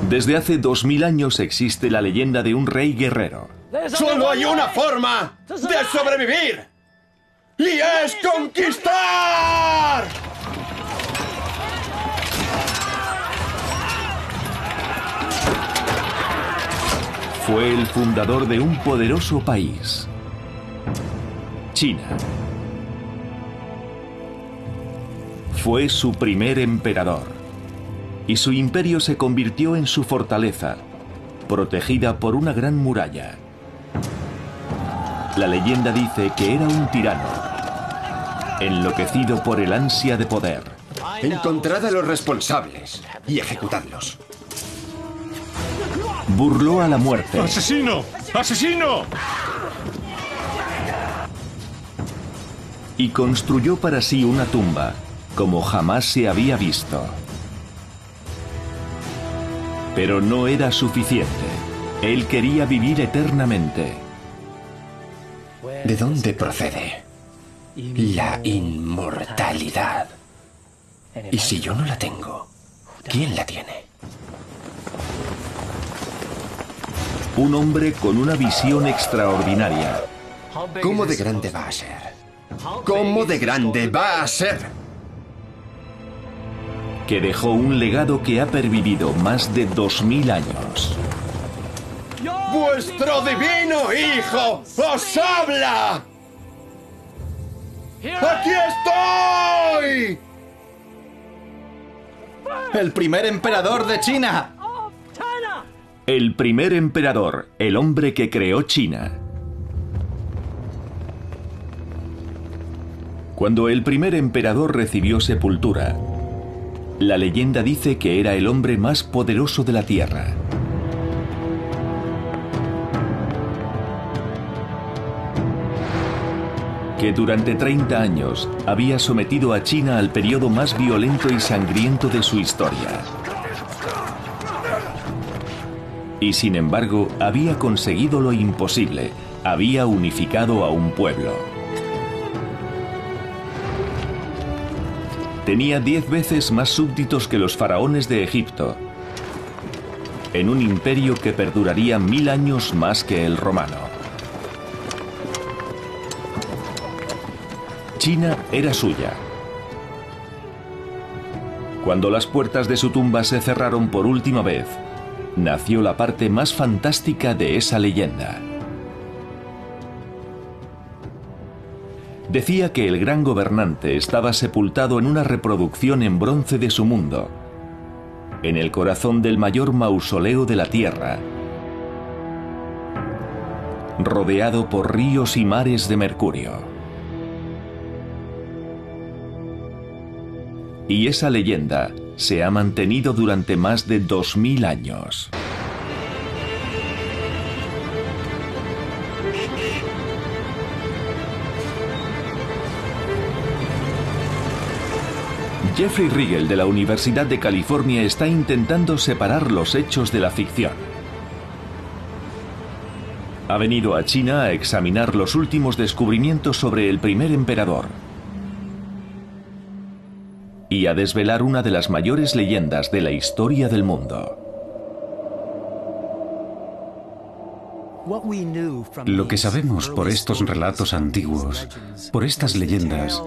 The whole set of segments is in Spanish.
Desde hace 2000 años existe la leyenda de un rey guerrero. ¡Solo hay una forma de sobrevivir! ¡Y es conquistar! Fue el fundador de un poderoso país, China. Fue su primer emperador, y su imperio se convirtió en su fortaleza, protegida por una gran muralla. La leyenda dice que era un tirano, enloquecido por el ansia de poder. Encontrad a los responsables y ejecutadlos. Burló a la muerte. ¡Asesino! ¡Asesino! Y construyó para sí una tumba, como jamás se había visto. Pero no era suficiente. Él quería vivir eternamente. ¿De dónde procede la inmortalidad? Y si yo no la tengo, ¿quién la tiene? Un hombre con una visión extraordinaria. ¿Cómo de grande va a ser? ¿Cómo de grande va a ser? Que dejó un legado que ha pervivido más de 2000 años. ¡Vuestro divino hijo os habla! ¡Aquí estoy! ¡El primer emperador de China! El primer emperador, el hombre que creó China. Cuando el primer emperador recibió sepultura, la leyenda dice que era el hombre más poderoso de la Tierra. Que durante 30 años había sometido a China al periodo más violento y sangriento de su historia. Y sin embargo, había conseguido lo imposible. Había unificado a un pueblo. Tenía 10 veces más súbditos que los faraones de Egipto, en un imperio que perduraría 1000 años más que el romano. China era suya. Cuando las puertas de su tumba se cerraron por última vez, nació la parte más fantástica de esa leyenda. Decía que el gran gobernante estaba sepultado en una reproducción en bronce de su mundo, en el corazón del mayor mausoleo de la Tierra, rodeado por ríos y mares de mercurio. Y esa leyenda se ha mantenido durante más de 2000 años. Jeffrey Riegel de la Universidad de California está intentando separar los hechos de la ficción. Ha venido a China a examinar los últimos descubrimientos sobre el primer emperador y a desvelar una de las mayores leyendas de la historia del mundo. Lo que sabemos por estos relatos antiguos, por estas leyendas,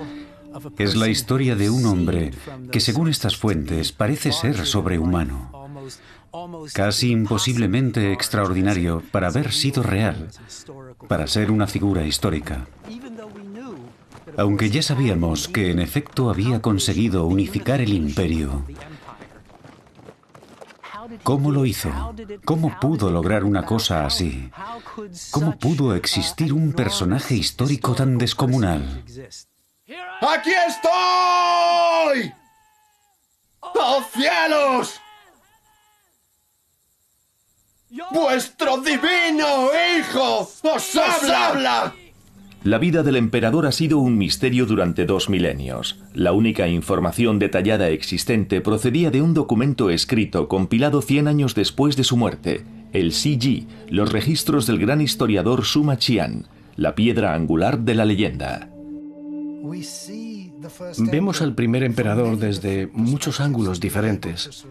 es la historia de un hombre que, según estas fuentes, parece ser sobrehumano, casi imposiblemente extraordinario para haber sido real, para ser una figura histórica. Aunque ya sabíamos que en efecto había conseguido unificar el imperio, ¿cómo lo hizo? ¿Cómo pudo lograr una cosa así? ¿Cómo pudo existir un personaje histórico tan descomunal? ¡Aquí estoy! ¡Oh cielos! ¡Vuestro divino hijo os habla! La vida del emperador ha sido un misterio durante 2 milenios. La única información detallada existente procedía de un documento escrito compilado 100 años después de su muerte, el Siji, los registros del gran historiador Suma Qian, la piedra angular de la leyenda. Vemos al primer emperador desde muchos ángulos diferentes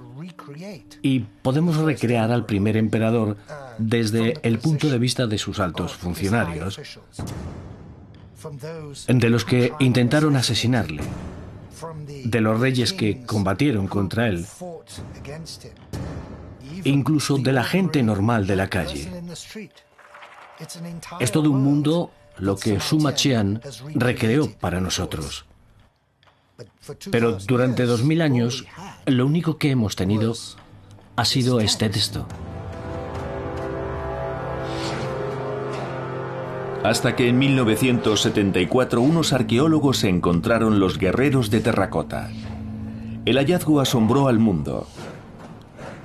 y podemos recrear al primer emperador desde el punto de vista de sus altos funcionarios, de los que intentaron asesinarle, de los reyes que combatieron contra él, incluso de la gente normal de la calle. Es todo un mundo lo que Suma Qian recreó para nosotros. Pero durante 2000 años, lo único que hemos tenido ha sido este texto. Hasta que en 1974 unos arqueólogos encontraron los guerreros de terracota. El hallazgo asombró al mundo.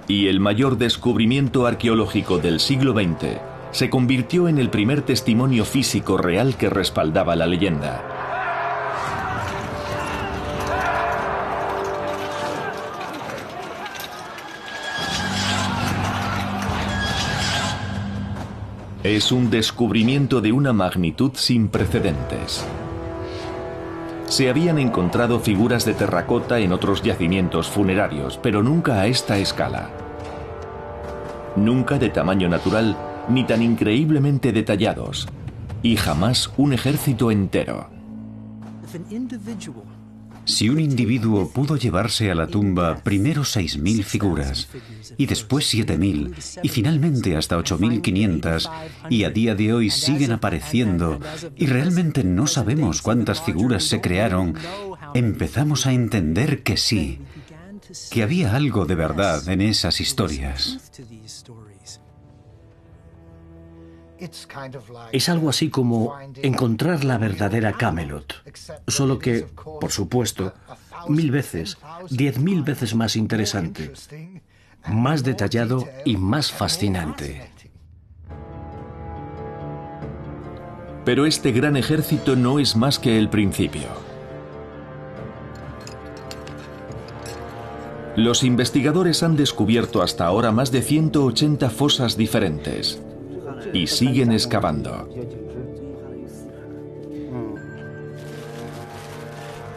Y el mayor descubrimiento arqueológico del siglo XX se convirtió en el primer testimonio físico real que respaldaba la leyenda. Es un descubrimiento de una magnitud sin precedentes. Se habían encontrado figuras de terracota en otros yacimientos funerarios, pero nunca a esta escala. Nunca de tamaño natural, ni tan increíblemente detallados, y jamás un ejército entero. Si un individuo pudo llevarse a la tumba primero 6.000 figuras, y después 7.000, y finalmente hasta 8.500, y a día de hoy siguen apareciendo, y realmente no sabemos cuántas figuras se crearon, empezamos a entender que sí, que había algo de verdad en esas historias. Es algo así como encontrar la verdadera Camelot, solo que, por supuesto, 1000 veces, 10.000 veces más interesante, más detallado y más fascinante. Pero este gran ejército no es más que el principio. Los investigadores han descubierto hasta ahora más de 180 fosas diferentes. Y siguen excavando.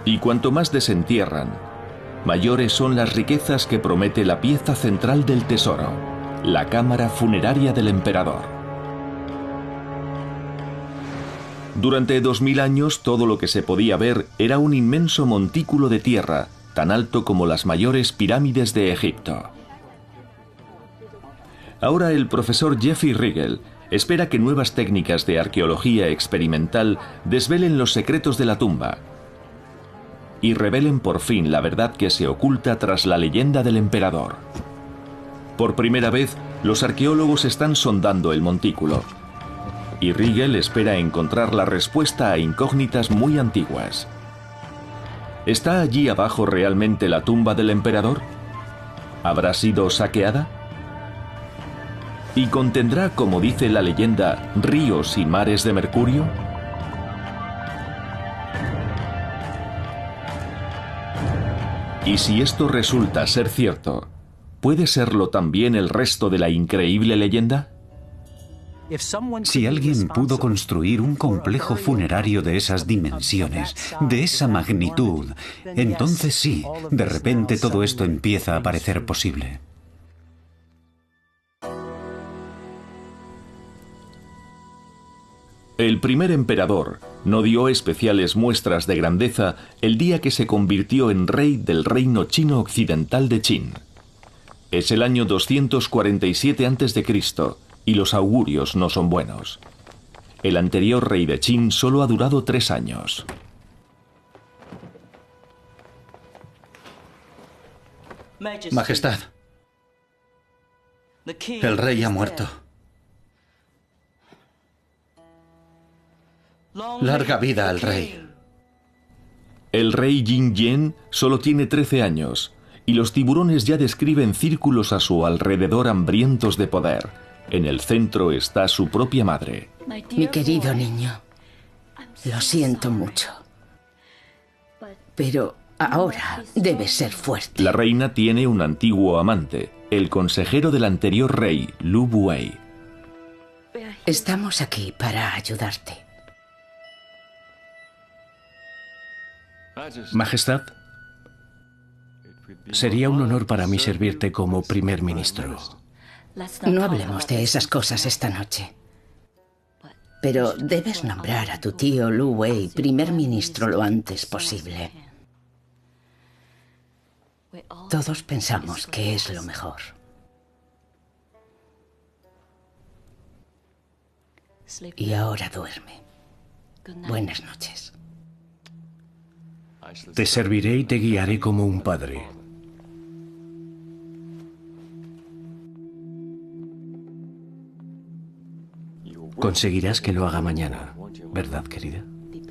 Y cuanto más desentierran, mayores son las riquezas que promete la pieza central del tesoro, la cámara funeraria del emperador. Durante 2000 años todo lo que se podía ver era un inmenso montículo de tierra, tan alto como las mayores pirámides de Egipto. Ahora el profesor Jeffrey Riegel espera que nuevas técnicas de arqueología experimental desvelen los secretos de la tumba y revelen por fin la verdad que se oculta tras la leyenda del emperador. Por primera vez, los arqueólogos están sondando el montículo y Riegel espera encontrar la respuesta a incógnitas muy antiguas. ¿Está allí abajo realmente la tumba del emperador? ¿Habrá sido saqueada? ¿Y contendrá, como dice la leyenda, ríos y mares de mercurio? Y si esto resulta ser cierto, ¿puede serlo también el resto de la increíble leyenda? Si alguien pudo construir un complejo funerario de esas dimensiones, de esa magnitud, entonces sí, de repente todo esto empieza a parecer posible. El primer emperador no dio especiales muestras de grandeza el día que se convirtió en rey del reino chino occidental de Qin. Es el año 247 a.C. y los augurios no son buenos. El anterior rey de Qin solo ha durado 3 años. Majestad, el rey ha muerto. Larga vida al rey. El rey Jin Yen solo tiene 13 años y los tiburones ya describen círculos a su alrededor hambrientos de poder. En el centro está su propia madre. Mi querido niño, lo siento mucho, pero ahora debes ser fuerte. La reina tiene un antiguo amante, el consejero del anterior rey, Lu Buwei. Estamos aquí para ayudarte. Majestad, sería un honor para mí servirte como primer ministro. No hablemos de esas cosas esta noche. Pero debes nombrar a tu tío Lu Wei primer ministro lo antes posible. Todos pensamos que es lo mejor. Y ahora duerme. Buenas noches. Te serviré y te guiaré como un padre. Conseguirás que lo haga mañana, ¿verdad, querida?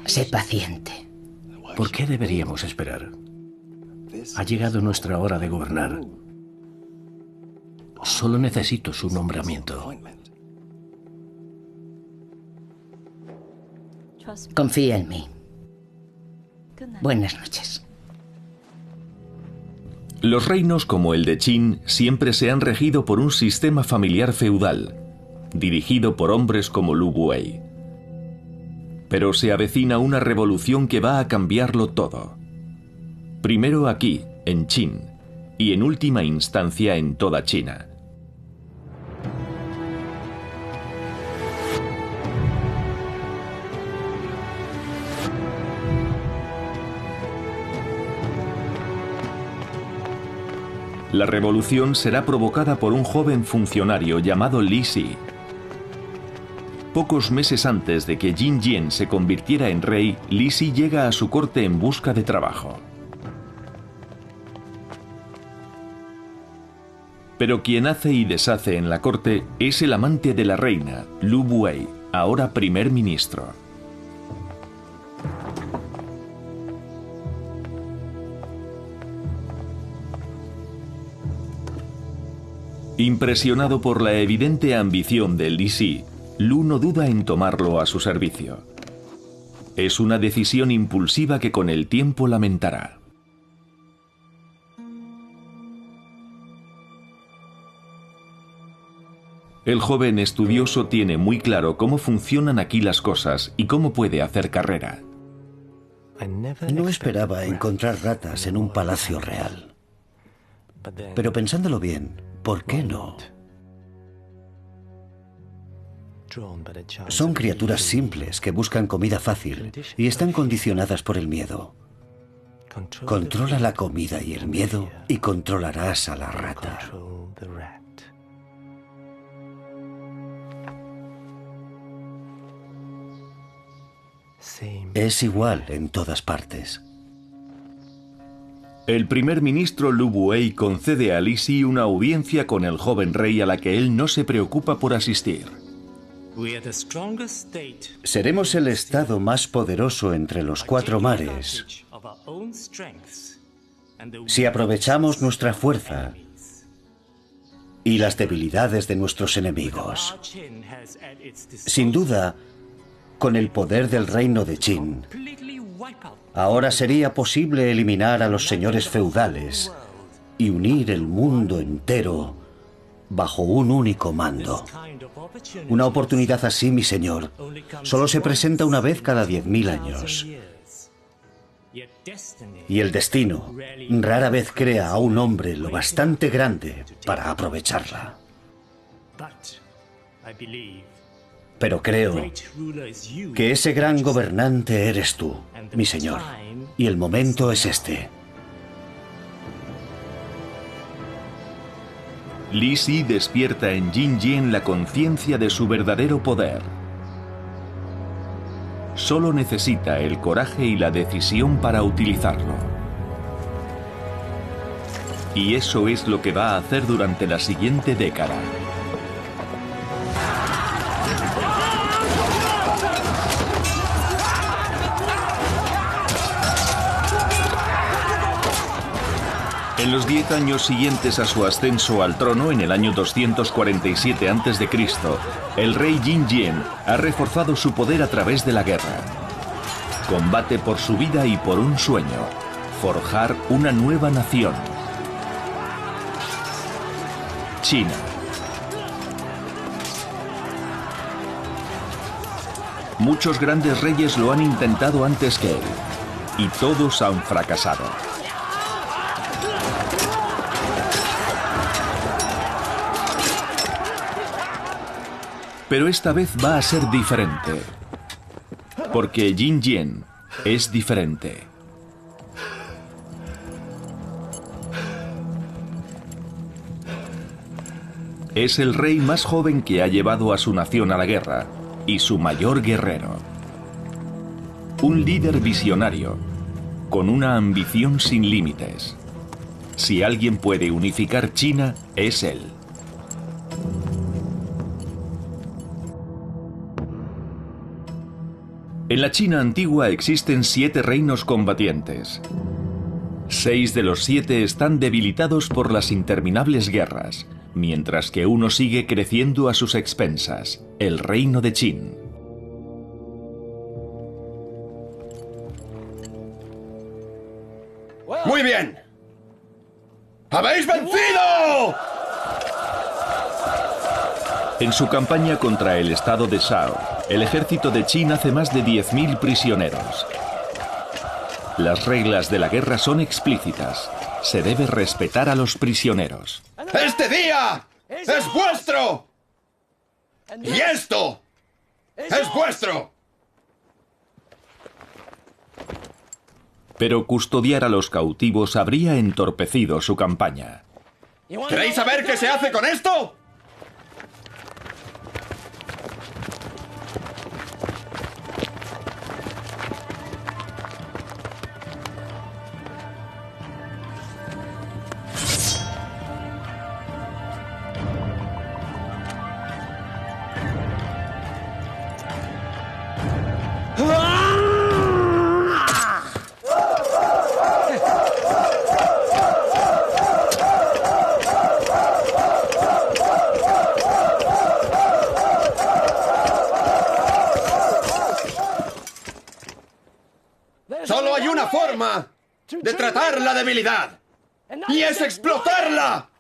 Sé paciente. ¿Por qué deberíamos esperar? Ha llegado nuestra hora de gobernar. Solo necesito su nombramiento. Confía en mí. Buenas noches. Los reinos como el de Qin siempre se han regido por un sistema familiar feudal, dirigido por hombres como Lu Wei. Pero se avecina una revolución que va a cambiarlo todo. Primero aquí, en Qin, y en última instancia en toda China. La revolución será provocada por un joven funcionario llamado Li Si. Pocos meses antes de que Jin Jian se convirtiera en rey, Li Si llega a su corte en busca de trabajo. Pero quien hace y deshace en la corte es el amante de la reina, Lu Wei, ahora primer ministro. Impresionado por la evidente ambición de Li Si, Lu no duda en tomarlo a su servicio. Es una decisión impulsiva que con el tiempo lamentará. El joven estudioso tiene muy claro cómo funcionan aquí las cosas y cómo puede hacer carrera. No esperaba encontrar ratas en un palacio real. Pero pensándolo bien, ¿por qué no? Son criaturas simples que buscan comida fácil y están condicionadas por el miedo. Controla la comida y el miedo y controlarás a la rata. Es igual en todas partes. El primer ministro Lu Wei concede a Li Si una audiencia con el joven rey a la que él no se preocupa por asistir. Seremos el estado más poderoso entre los 4 mares si aprovechamos nuestra fuerza y las debilidades de nuestros enemigos. Sin duda, con el poder del reino de Qin, ahora sería posible eliminar a los señores feudales y unir el mundo entero bajo un único mando. Una oportunidad así, mi señor, solo se presenta una vez cada 10.000 años. Y el destino rara vez crea a un hombre lo bastante grande para aprovecharla. Pero creo que ese gran gobernante eres tú, mi señor, y el momento es este. Li Si despierta en Jin Jian la conciencia de su verdadero poder. Solo necesita el coraje y la decisión para utilizarlo. Y eso es lo que va a hacer durante la siguiente década. En los 10 años siguientes a su ascenso al trono, en el año 247 a.C., el rey Jin Jian ha reforzado su poder a través de la guerra. Combate por su vida y por un sueño: forjar una nueva nación. China. Muchos grandes reyes lo han intentado antes que él. y todos han fracasado. Pero esta vez va a ser diferente, porque Jin Jian es diferente. Es el rey más joven que ha llevado a su nación a la guerra y su mayor guerrero. Un líder visionario, con una ambición sin límites. Si alguien puede unificar China, es él. En la China antigua existen 7 reinos combatientes. 6 de los 7 están debilitados por las interminables guerras, mientras que uno sigue creciendo a sus expensas, el reino de Qin. ¡Muy bien! ¡Habéis vencido! En su campaña contra el estado de Shao, el ejército de Qin hace más de 10.000 prisioneros. Las reglas de la guerra son explícitas. Se debe respetar a los prisioneros. ¡Este día es vuestro! ¡Y esto es vuestro! Pero custodiar a los cautivos habría entorpecido su campaña. ¿Queréis saber qué se hace con esto? Solo hay una forma de tratar la debilidad, y es explotarla.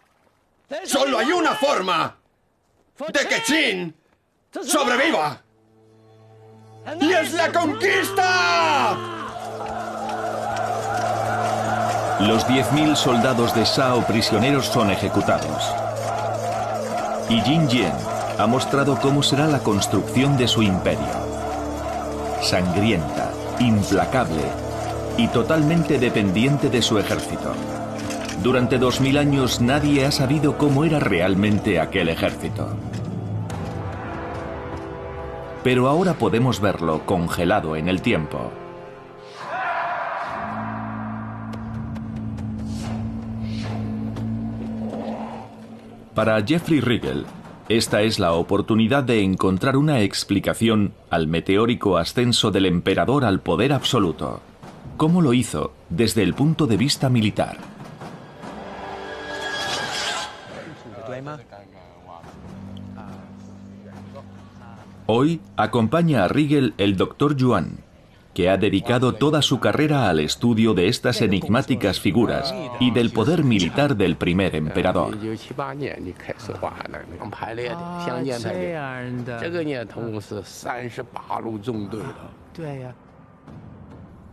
Solo hay una forma de que Qin sobreviva, y es la conquista. Los 10.000 soldados de Shao prisioneros son ejecutados. Y Jin Jian ha mostrado cómo será la construcción de su imperio. Sangrienta, implacable y totalmente dependiente de su ejército. Durante 2000 años nadie ha sabido cómo era realmente aquel ejército. Pero ahora podemos verlo congelado en el tiempo. Para Jeffrey Riegel, esta es la oportunidad de encontrar una explicación al meteórico ascenso del emperador al poder absoluto. ¿Cómo lo hizo desde el punto de vista militar? Hoy acompaña a Riegel el Dr. Yuan, que ha dedicado toda su carrera al estudio de estas enigmáticas figuras y del poder militar del primer emperador.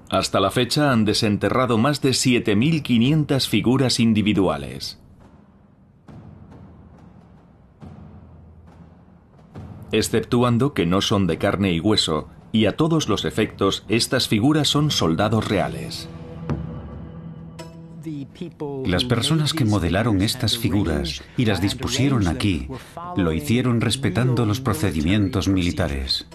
Hasta la fecha han desenterrado más de 7.500 figuras individuales. Exceptuando que no son de carne y hueso, y a todos los efectos, estas figuras son soldados reales. Las personas que modelaron estas figuras y las dispusieron aquí, lo hicieron respetando los procedimientos militares.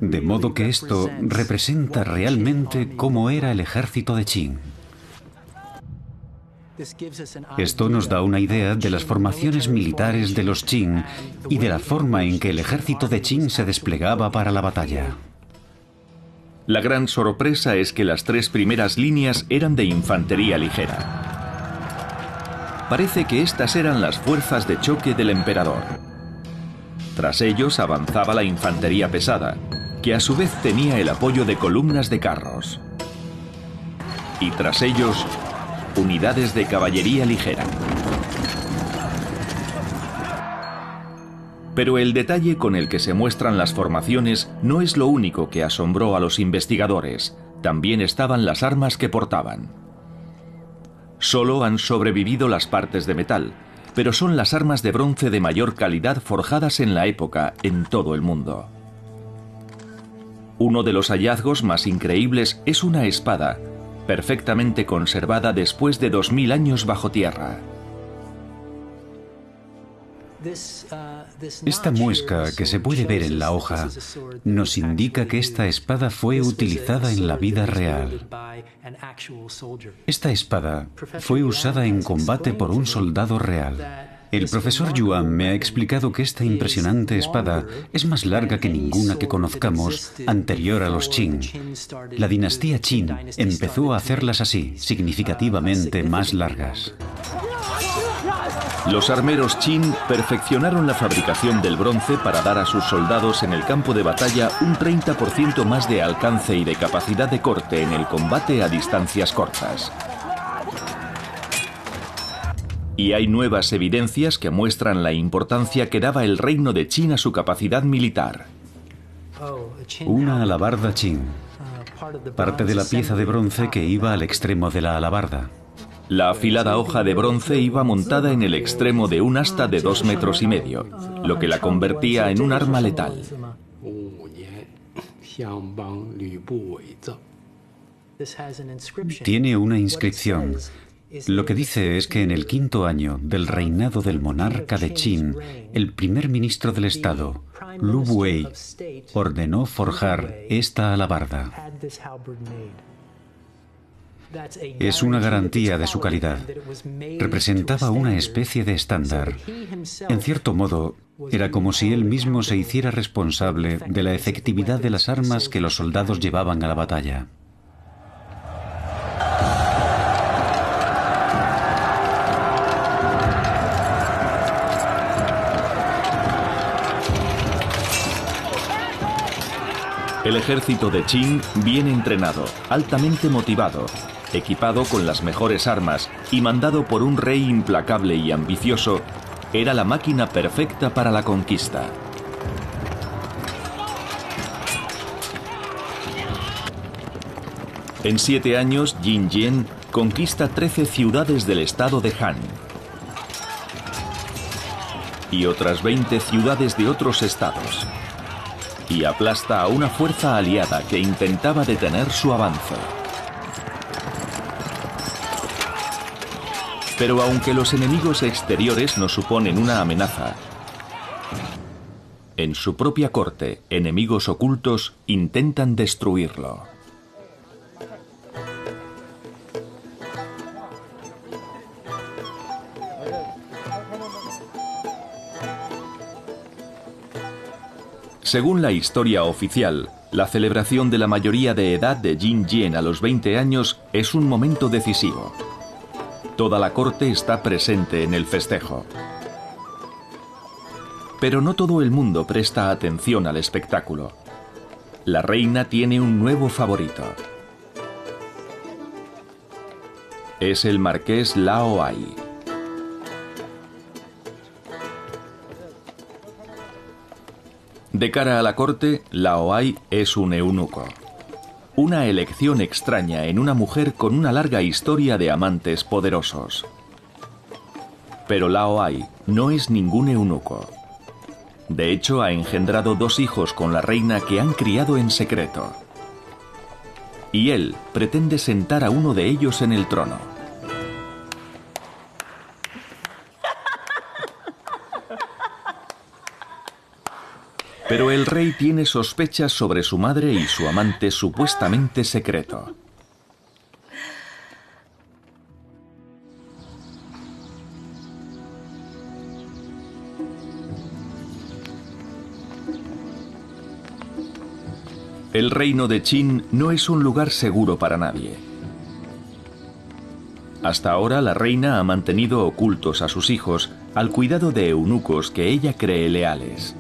De modo que esto representa realmente cómo era el ejército de Qin. Esto nos da una idea de las formaciones militares de los Qin y de la forma en que el ejército de Qin se desplegaba para la batalla. La gran sorpresa es que las 3 primeras líneas eran de infantería ligera. Parece que estas eran las fuerzas de choque del emperador. Tras ellos avanzaba la infantería pesada, que a su vez tenía el apoyo de columnas de carros. Y tras ellos, unidades de caballería ligera. Pero el detalle con el que se muestran las formaciones no es lo único que asombró a los investigadores. También estaban las armas que portaban. Solo han sobrevivido las partes de metal, pero son las armas de bronce de mayor calidad forjadas en la época en todo el mundo. Uno de los hallazgos más increíbles es una espada, perfectamente conservada después de 2000 años bajo tierra. Esta muesca que se puede ver en la hoja nos indica que esta espada fue utilizada en la vida real. Esta espada fue usada en combate por un soldado real. El profesor Yuan me ha explicado que esta impresionante espada es más larga que ninguna que conozcamos anterior a los Qin. La dinastía Qin empezó a hacerlas así, significativamente más largas. Los armeros Qin perfeccionaron la fabricación del bronce para dar a sus soldados en el campo de batalla un 30% más de alcance y de capacidad de corte en el combate a distancias cortas. Y hay nuevas evidencias que muestran la importancia que daba el reino de Qin a su capacidad militar. Una alabarda Qin, parte de la pieza de bronce que iba al extremo de la alabarda. La afilada hoja de bronce iba montada en el extremo de un asta de 2,5 metros, lo que la convertía en un arma letal. Tiene una inscripción. Lo que dice es que en el 5º año del reinado del monarca de Qin, el primer ministro del estado, Lu Wei, ordenó forjar esta alabarda. Es una garantía de su calidad. Representaba una especie de estándar. En cierto modo, era como si él mismo se hiciera responsable de la efectividad de las armas que los soldados llevaban a la batalla. El ejército de Qin, bien entrenado, altamente motivado, equipado con las mejores armas y mandado por un rey implacable y ambicioso, era la máquina perfecta para la conquista. En 7 años, Jin Jian conquista 13 ciudades del estado de Han y otras 20 ciudades de otros estados, y aplasta a una fuerza aliada que intentaba detener su avance. Pero aunque los enemigos exteriores no suponen una amenaza, en su propia corte, enemigos ocultos intentan destruirlo. Según la historia oficial, la celebración de la mayoría de edad de Jin Jian a los 20 años es un momento decisivo. Toda la corte está presente en el festejo. Pero no todo el mundo presta atención al espectáculo. La reina tiene un nuevo favorito. Es el marqués Lao Ai. De cara a la corte, Lao Ai es un eunuco. Una elección extraña en una mujer con una larga historia de amantes poderosos. Pero Lao Ai no es ningún eunuco. De hecho, ha engendrado 2 hijos con la reina que han criado en secreto. Y él pretende sentar a uno de ellos en el trono. Pero el rey tiene sospechas sobre su madre y su amante supuestamente secreto. El reino de Qin no es un lugar seguro para nadie. Hasta ahora la reina ha mantenido ocultos a sus hijos al cuidado de eunucos que ella cree leales.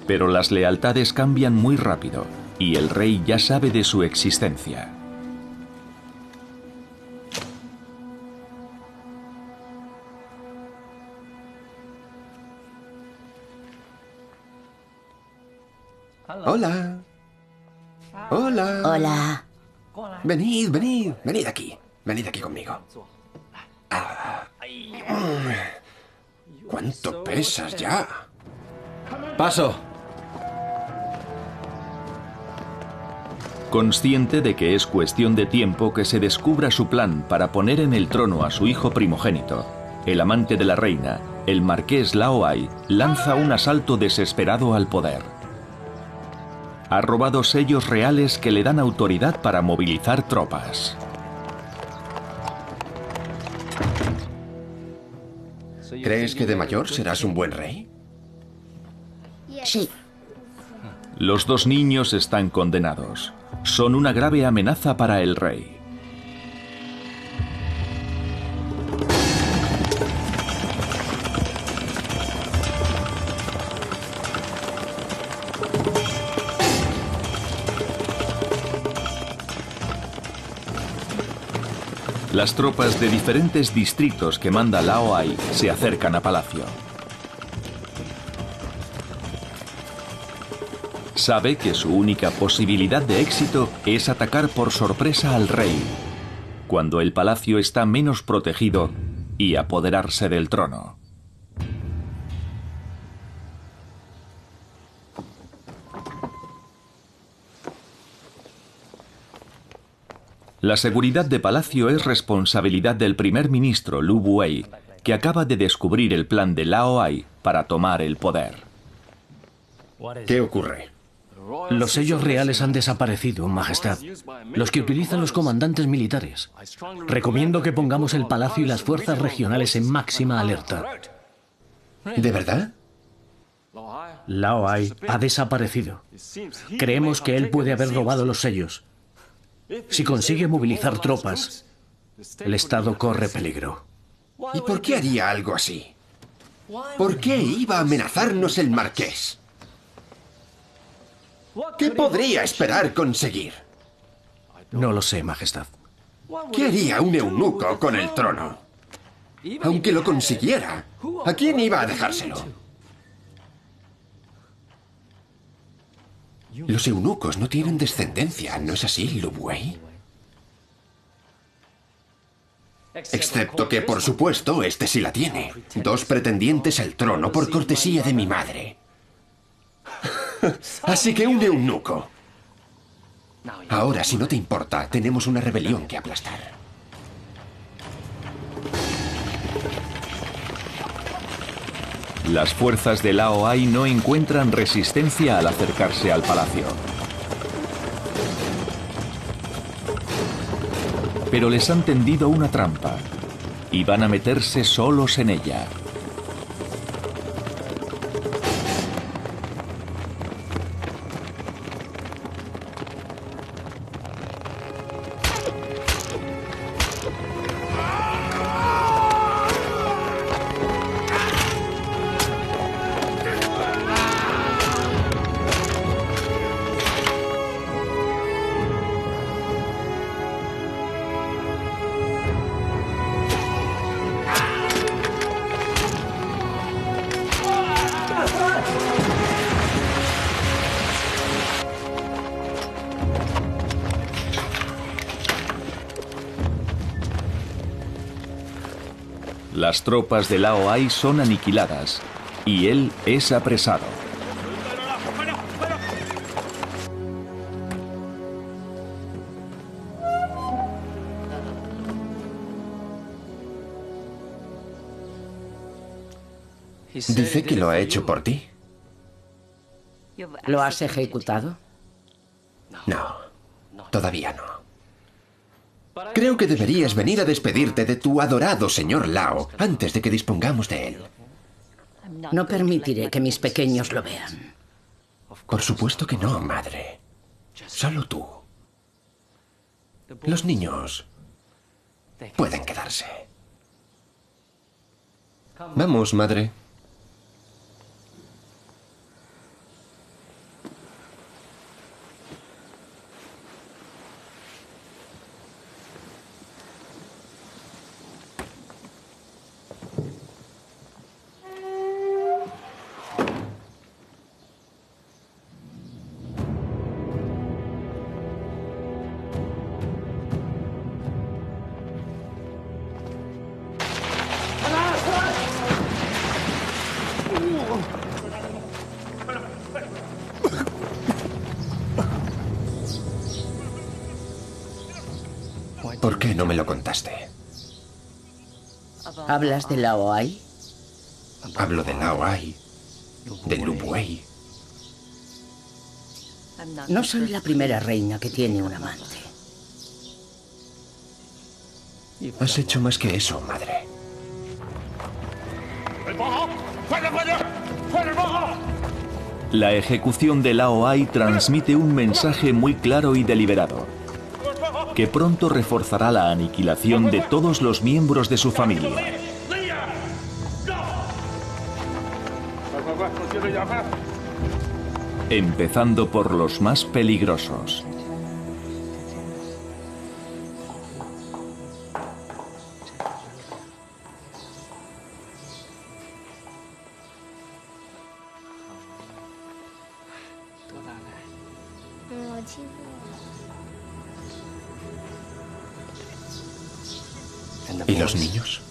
Pero las lealtades cambian muy rápido y el rey ya sabe de su existencia. Hola. Hola. Hola. Venid, venid. Venid aquí. Venid aquí conmigo. ¿Cuánto pesas ya? Paso. Consciente de que es cuestión de tiempo que se descubra su plan para poner en el trono a su hijo primogénito, el amante de la reina, el marqués Laoai, lanza un asalto desesperado al poder. Ha robado sellos reales que le dan autoridad para movilizar tropas. ¿Crees que de mayor serás un buen rey? Sí. Los dos niños están condenados. Son una grave amenaza para el rey. Las tropas de diferentes distritos que manda Laoai se acercan a palacio. Sabe que su única posibilidad de éxito es atacar por sorpresa al rey, cuando el palacio está menos protegido, y apoderarse del trono. La seguridad de palacio es responsabilidad del primer ministro Lu Buwei, que acaba de descubrir el plan de Laoai para tomar el poder. ¿Qué ocurre? Los sellos reales han desaparecido, Majestad. Los que utilizan los comandantes militares. Recomiendo que pongamos el palacio y las fuerzas regionales en máxima alerta. ¿De verdad? Laoai ha desaparecido. Creemos que él puede haber robado los sellos. Si consigue movilizar tropas, el Estado corre peligro. ¿Y por qué haría algo así? ¿Por qué iba a amenazarnos el marqués? ¿Qué podría esperar conseguir? No lo sé, Majestad. ¿Qué haría un eunuco con el trono? Aunque lo consiguiera, ¿a quién iba a dejárselo? Los eunucos no tienen descendencia, ¿no es así, Lu Buwei? Excepto que, por supuesto, este sí la tiene. 2 pretendientes al trono por cortesía de mi madre. Así que un eunuco. Ahora, si no te importa, tenemos una rebelión que aplastar. Las fuerzas de Laoai no encuentran resistencia al acercarse al palacio. Pero les han tendido una trampa y van a meterse solos en ella. Las tropas de Laoai son aniquiladas y él es apresado. Dice que lo ha hecho por ti. ¿Lo has ejecutado? No, todavía no. Creo que deberías venir a despedirte de tu adorado señor Lao antes de que dispongamos de él. No permitiré que mis pequeños lo vean. Por supuesto que no, madre. Solo tú. Los niños pueden quedarse. Vamos, madre. ¿Por qué no me lo contaste? ¿Hablas de Lao Ai? Hablo de Lao Ai, de Lu Buey. No soy la primera reina que tiene un amante. Has hecho más que eso, madre. La ejecución de Lao Ai transmite un mensaje muy claro y deliberado, que pronto reforzará la aniquilación de todos los miembros de su familia. Empezando por los más peligrosos. ¿Y los niños?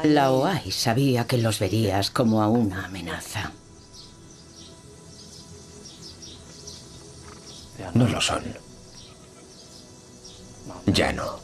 Lao Ai sabía que los verías como a una amenaza. No lo son. Ya no.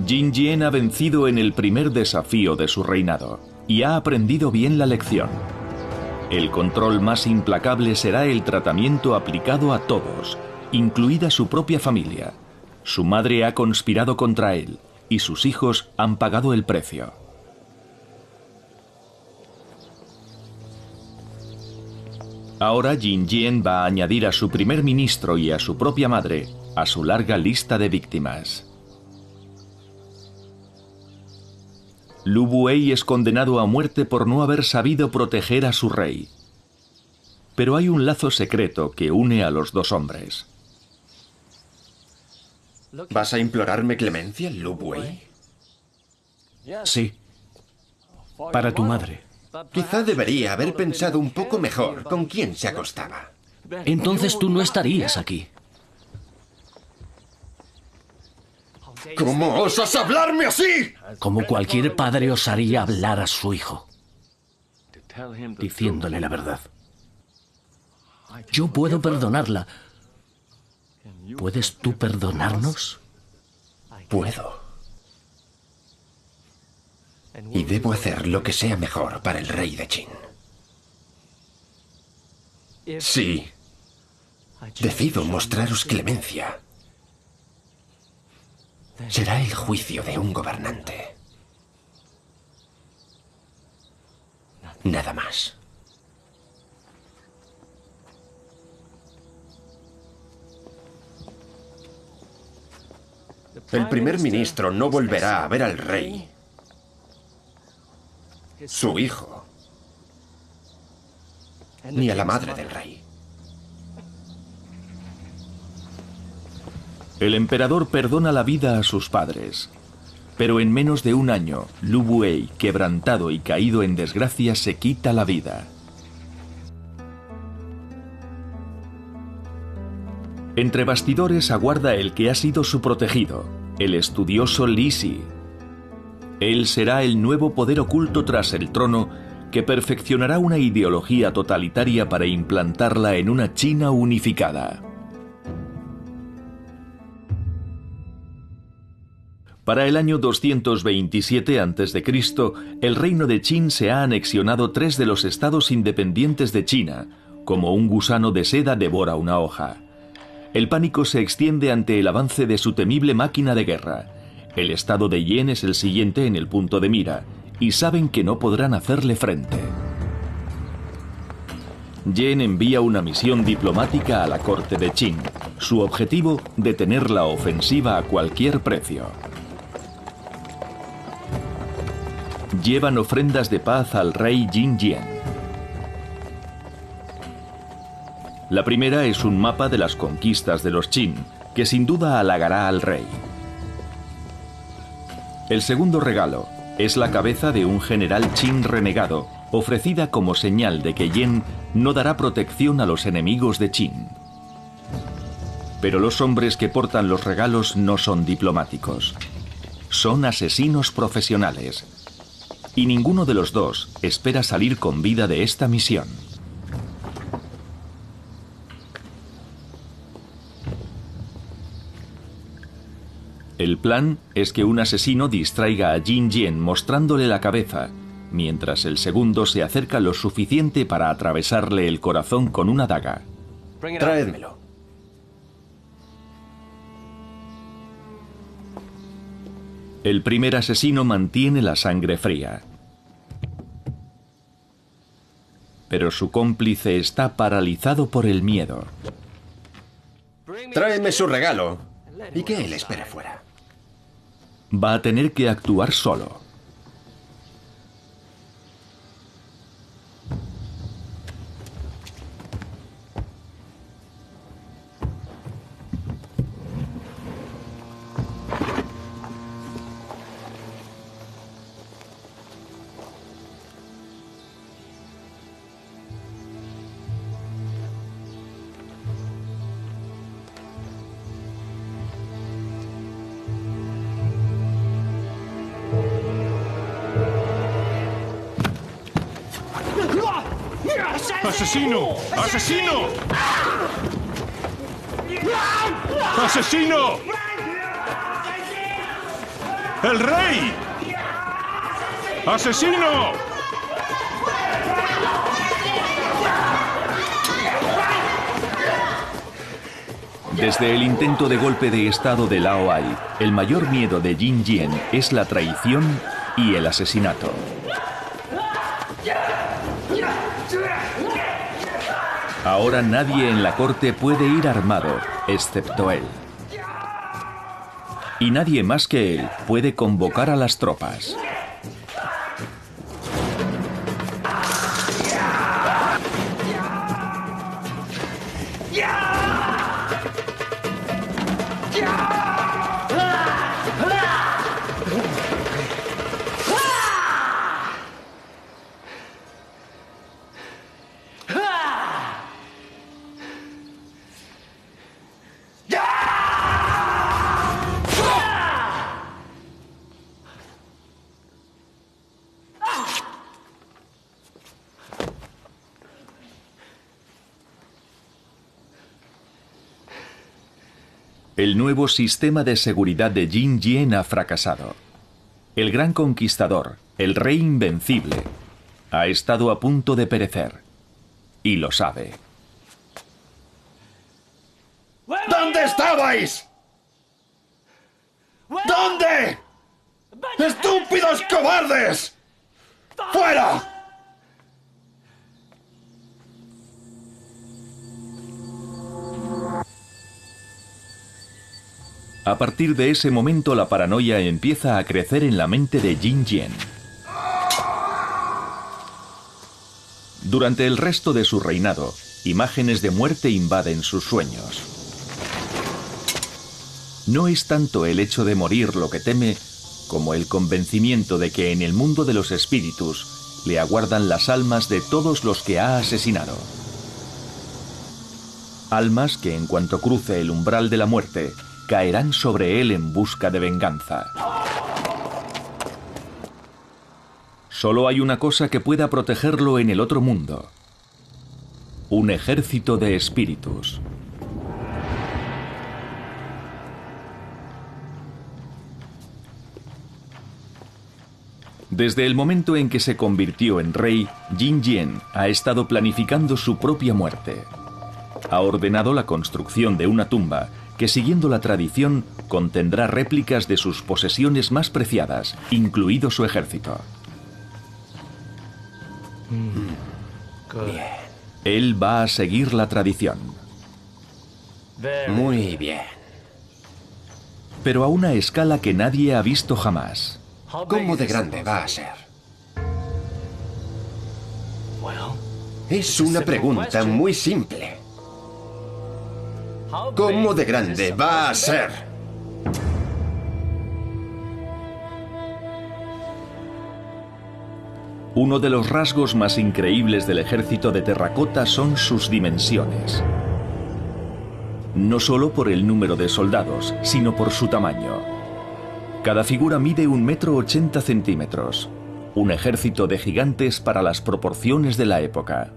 Jin Jien ha vencido en el primer desafío de su reinado y ha aprendido bien la lección. El control más implacable será el tratamiento aplicado a todos, incluida su propia familia. Su madre ha conspirado contra él y sus hijos han pagado el precio. Ahora Jin Jien va a añadir a su primer ministro y a su propia madre a su larga lista de víctimas. Lu Buey es condenado a muerte por no haber sabido proteger a su rey. Pero hay un lazo secreto que une a los dos hombres. ¿Vas a implorarme clemencia, Lu Buey? Sí. Para tu madre. Quizá debería haber pensado un poco mejor con quién se acostaba. Entonces tú no estarías aquí. ¿Cómo osas hablarme así? Como cualquier padre osaría hablar a su hijo, diciéndole la verdad. Yo puedo perdonarla. ¿Puedes tú perdonarnos? Puedo. Y debo hacer lo que sea mejor para el rey de Qin. Sí. Decido mostraros clemencia. Será el juicio de un gobernante. Nada más. El primer ministro no volverá a ver al rey su hijo, ni a la madre del rey. El emperador perdona la vida a sus padres, pero en menos de un año, Lu Buei, quebrantado y caído en desgracia, se quita la vida. Entre bastidores aguarda el que ha sido su protegido, el estudioso Li Si. Él será el nuevo poder oculto tras el trono que perfeccionará una ideología totalitaria para implantarla en una China unificada. Para el año 227 a.C., el reino de Qin se ha anexionado 3 de los estados independientes de China, como un gusano de seda devora una hoja. El pánico se extiende ante el avance de su temible máquina de guerra. El estado de Yen es el siguiente en el punto de mira, y saben que no podrán hacerle frente. Yen envía una misión diplomática a la corte de Qin. Su objetivo, detener la ofensiva a cualquier precio. Llevan ofrendas de paz al rey Jin Jian. La primera es un mapa de las conquistas de los Qin, que sin duda halagará al rey. El segundo regalo es la cabeza de un general Qin renegado, ofrecida como señal de que Yen no dará protección a los enemigos de Qin. Pero los hombres que portan los regalos no son diplomáticos. Son asesinos profesionales. Y ninguno de los dos espera salir con vida de esta misión. El plan es que un asesino distraiga a Jin Jian mostrándole la cabeza, mientras el segundo se acerca lo suficiente para atravesarle el corazón con una daga. Traédmelo. El primer asesino mantiene la sangre fría. Pero su cómplice está paralizado por el miedo. Tráeme su regalo y que él espere fuera. Va a tener que actuar solo. ¡Asesino! ¡Asesino! ¡Asesino! ¡El rey! ¡Asesino! Desde el intento de golpe de estado de Lao Ai, el mayor miedo de Jin Jian es la traición y el asesinato. Ahora nadie en la corte puede ir armado, excepto él. Y nadie más que él puede convocar a las tropas. El nuevo sistema de seguridad de Jin Jian ha fracasado. El gran conquistador, el rey invencible, ha estado a punto de perecer. Y lo sabe. ¿Dónde estabais? ¿Dónde? ¡Estúpidos cobardes! ¡Fuera! A partir de ese momento la paranoia empieza a crecer en la mente de Jin Jian. Durante el resto de su reinado, imágenes de muerte invaden sus sueños. No es tanto el hecho de morir lo que teme, como el convencimiento de que en el mundo de los espíritus le aguardan las almas de todos los que ha asesinado. Almas que en cuanto cruce el umbral de la muerte, caerán sobre él en busca de venganza. Solo hay una cosa que pueda protegerlo en el otro mundo: un ejército de espíritus. Desde el momento en que se convirtió en rey, Jin Jian ha estado planificando su propia muerte. Ha ordenado la construcción de una tumba que, siguiendo la tradición, contendrá réplicas de sus posesiones más preciadas, incluido su ejército. Bien. Él va a seguir la tradición. Muy bien. Pero a una escala que nadie ha visto jamás. ¿Cómo de grande va a ser? Es una pregunta muy simple. ¿Cómo de grande va a ser? Uno de los rasgos más increíbles del ejército de terracota son sus dimensiones. No solo por el número de soldados, sino por su tamaño. Cada figura mide 1,80 m. Un ejército de gigantes para las proporciones de la época.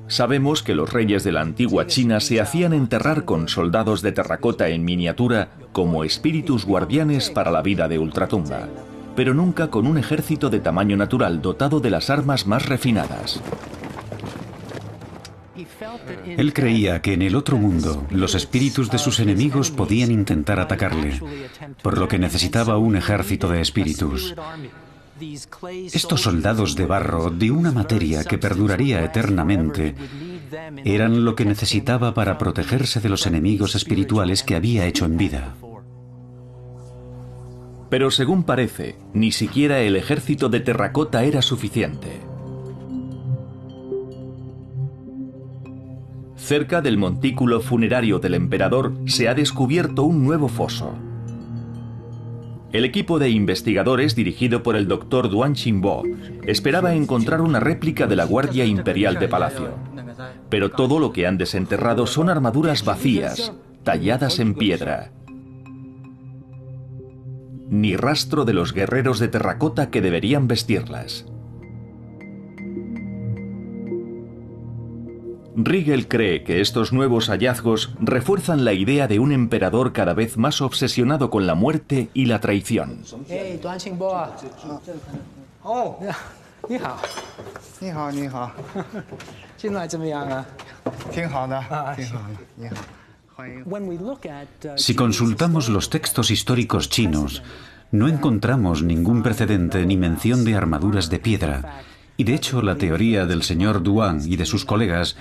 Sabemos que los reyes de la antigua China se hacían enterrar con soldados de terracota en miniatura como espíritus guardianes para la vida de ultratumba, pero nunca con un ejército de tamaño natural dotado de las armas más refinadas. Él creía que en el otro mundo los espíritus de sus enemigos podían intentar atacarle, por lo que necesitaba un ejército de espíritus. Estos soldados de barro, de una materia que perduraría eternamente, eran lo que necesitaba para protegerse de los enemigos espirituales que había hecho en vida. Pero según parece, ni siquiera el ejército de terracota era suficiente. Cerca del montículo funerario del emperador se ha descubierto un nuevo foso. El equipo de investigadores dirigido por el Dr. Duan Xingbo esperaba encontrar una réplica de la Guardia Imperial de Palacio. Pero todo lo que han desenterrado son armaduras vacías, talladas en piedra. Ni rastro de los guerreros de terracota que deberían vestirlas. Riegel cree que estos nuevos hallazgos refuerzan la idea de un emperador cada vez más obsesionado con la muerte y la traición. Si consultamos los textos históricos chinos, no encontramos ningún precedente ni mención de armaduras de piedra. Y de hecho, la teoría del señor Duan y de sus colegas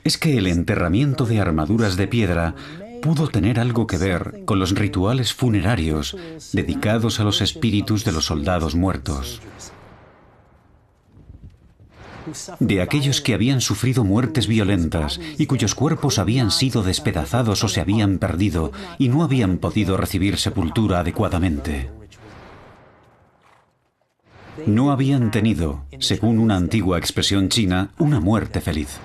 es que el enterramiento de armaduras de piedra pudo tener algo que ver con los rituales funerarios dedicados a los espíritus de los soldados muertos. De aquellos que habían sufrido muertes violentas y cuyos cuerpos habían sido despedazados o se habían perdido y no habían podido recibir sepultura adecuadamente. No habían tenido, según una antigua expresión china, una muerte feliz.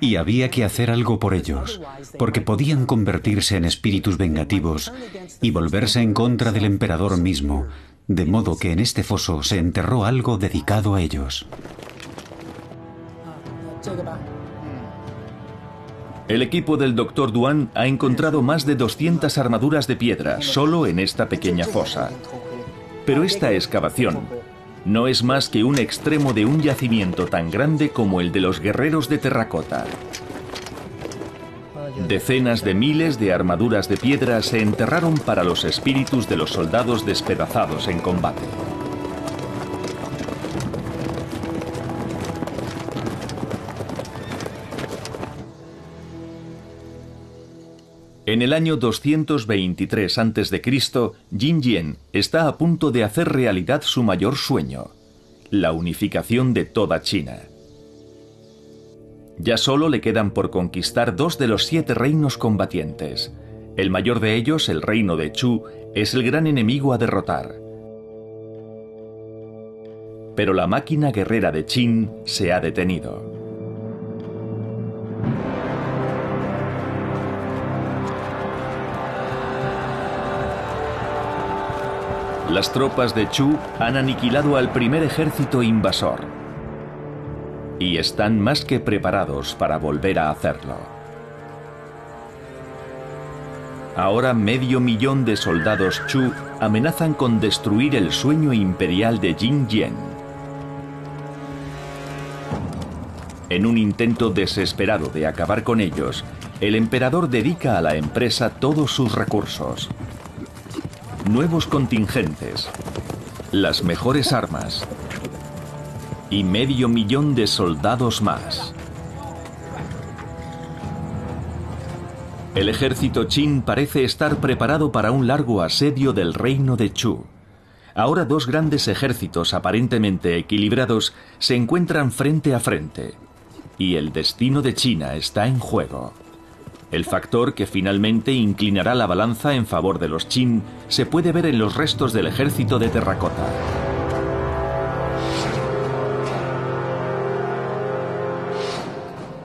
Y había que hacer algo por ellos, porque podían convertirse en espíritus vengativos y volverse en contra del emperador mismo, de modo que en este foso se enterró algo dedicado a ellos. El equipo del Dr. Duan ha encontrado más de 200 armaduras de piedra solo en esta pequeña fosa. Pero esta excavación no es más que un extremo de un yacimiento tan grande como el de los guerreros de terracota. Decenas de miles de armaduras de piedra se enterraron para los espíritus de los soldados despedazados en combate. En el año 223 a.C., Jin Jian está a punto de hacer realidad su mayor sueño, la unificación de toda China. Ya solo le quedan por conquistar 2 de los 7 reinos combatientes. El mayor de ellos, el reino de Chu, es el gran enemigo a derrotar. Pero la máquina guerrera de Qin se ha detenido. Las tropas de Chu han aniquilado al primer ejército invasor y están más que preparados para volver a hacerlo. Ahora 500.000 de soldados Chu amenazan con destruir el sueño imperial de Jin Yen. En un intento desesperado de acabar con ellos, el emperador dedica a la empresa todos sus recursos. Nuevos contingentes, las mejores armas y 500.000 de soldados más. El ejército Qin parece estar preparado para un largo asedio del reino de Chu. Ahora 2 grandes ejércitos aparentemente equilibrados se encuentran frente a frente, y el destino de China está en juego. El factor que finalmente inclinará la balanza en favor de los Qin se puede ver en los restos del ejército de terracota.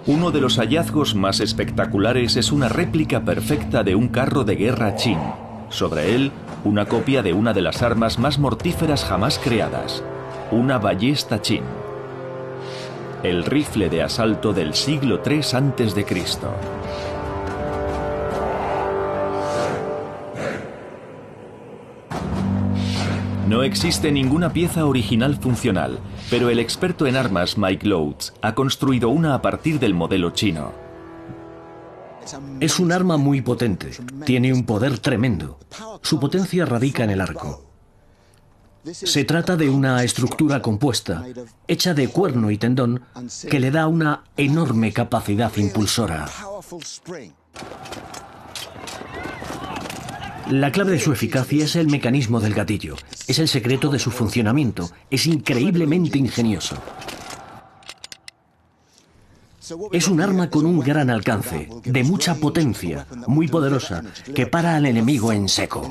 Uno de los hallazgos más espectaculares es una réplica perfecta de un carro de guerra Qin. Sobre él, una copia de una de las armas más mortíferas jamás creadas, una ballesta Qin. El rifle de asalto del siglo III a.C. No existe ninguna pieza original funcional, pero el experto en armas Mike Loads ha construido una a partir del modelo chino. Es un arma muy potente, tiene un poder tremendo. Su potencia radica en el arco. Se trata de una estructura compuesta, hecha de cuerno y tendón, que le da una enorme capacidad impulsora. La clave de su eficacia es el mecanismo del gatillo. Es el secreto de su funcionamiento. Es increíblemente ingenioso. Es un arma con un gran alcance, de mucha potencia, muy poderosa, que para al enemigo en seco.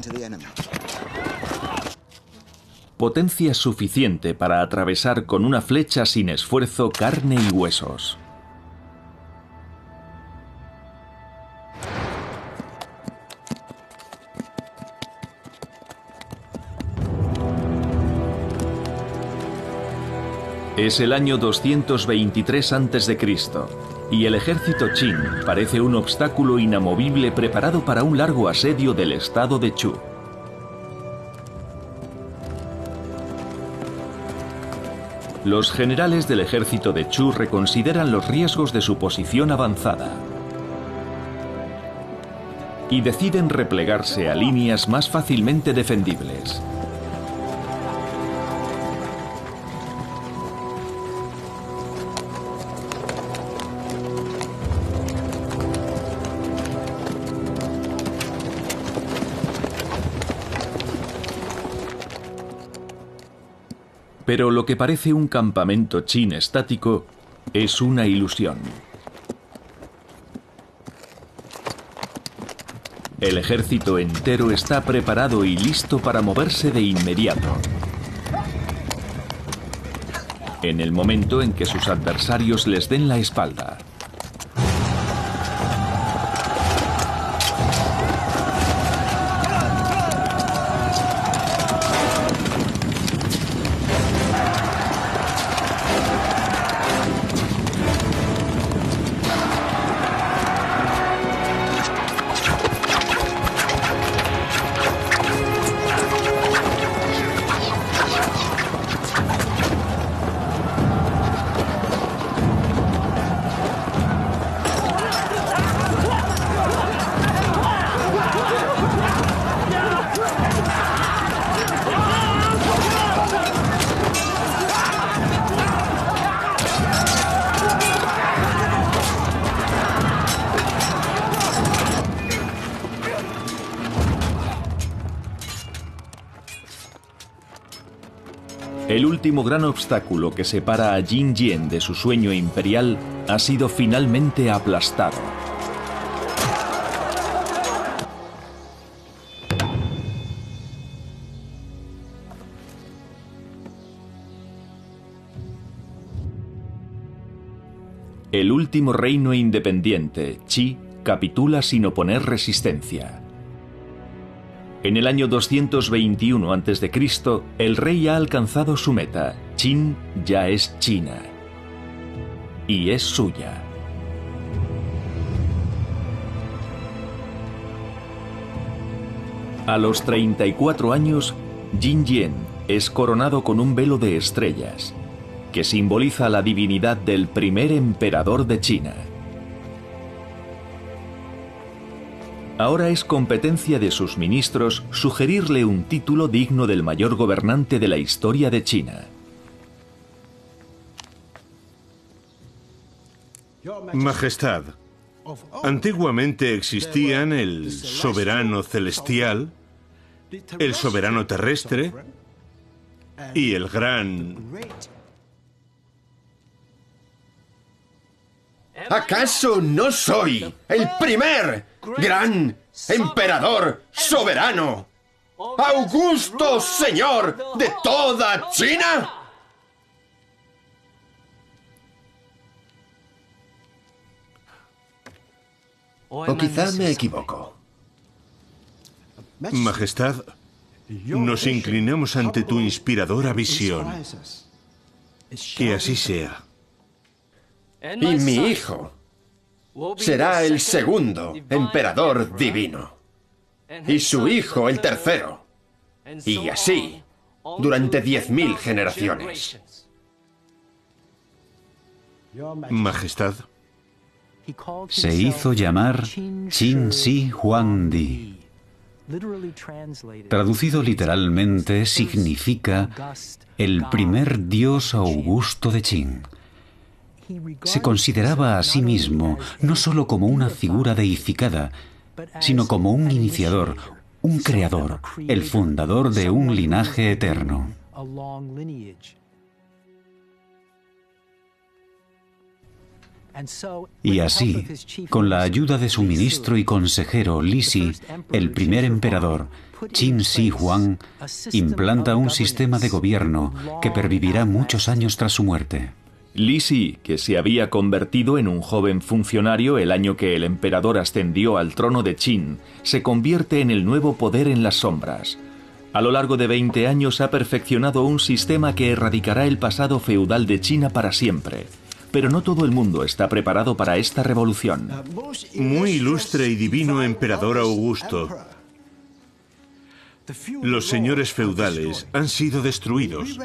Potencia suficiente para atravesar con una flecha sin esfuerzo carne y huesos. Es el año 223 a.C. y el ejército Qin parece un obstáculo inamovible preparado para un largo asedio del estado de Chu. Los generales del ejército de Chu reconsideran los riesgos de su posición avanzada y deciden replegarse a líneas más fácilmente defendibles. Pero lo que parece un campamento Qin estático es una ilusión. El ejército entero está preparado y listo para moverse de inmediato. En el momento en que sus adversarios les den la espalda. El último gran obstáculo que separa a Jin Jian de su sueño imperial ha sido finalmente aplastado. El último reino independiente, Qi, capitula sin oponer resistencia. En el año 221 a.C., el rey ha alcanzado su meta. Qin ya es China. Y es suya. A los 34 años, Jin Jian es coronado con un velo de estrellas, que simboliza la divinidad del primer emperador de China. Ahora es competencia de sus ministros sugerirle un título digno del mayor gobernante de la historia de China. Majestad, antiguamente existían el soberano celestial, el soberano terrestre y el gran... ¿Acaso no soy el primer gran emperador soberano, augusto señor de toda China? O quizá me equivoco. Majestad, nos inclinamos ante tu inspiradora visión. Que así sea. Y mi hijo será el segundo emperador divino. Y su hijo el tercero. Y así, durante 10.000 generaciones. Majestad. Se hizo llamar Qin Shi Huangdi. Traducido literalmente significa el primer dios augusto de Qin. Se consideraba a sí mismo no solo como una figura deificada, sino como un iniciador, un creador, el fundador de un linaje eterno. Y así, con la ayuda de su ministro y consejero Li Si, el primer emperador, Qin Shi Huang, implanta un sistema de gobierno que pervivirá muchos años tras su muerte. Li Si, que se había convertido en un joven funcionario el año que el emperador ascendió al trono de Qin, se convierte en el nuevo poder en las sombras. A lo largo de 20 años ha perfeccionado un sistema que erradicará el pasado feudal de China para siempre. Pero no todo el mundo está preparado para esta revolución. Muy ilustre y divino emperador Augusto, los señores feudales han sido destruidos.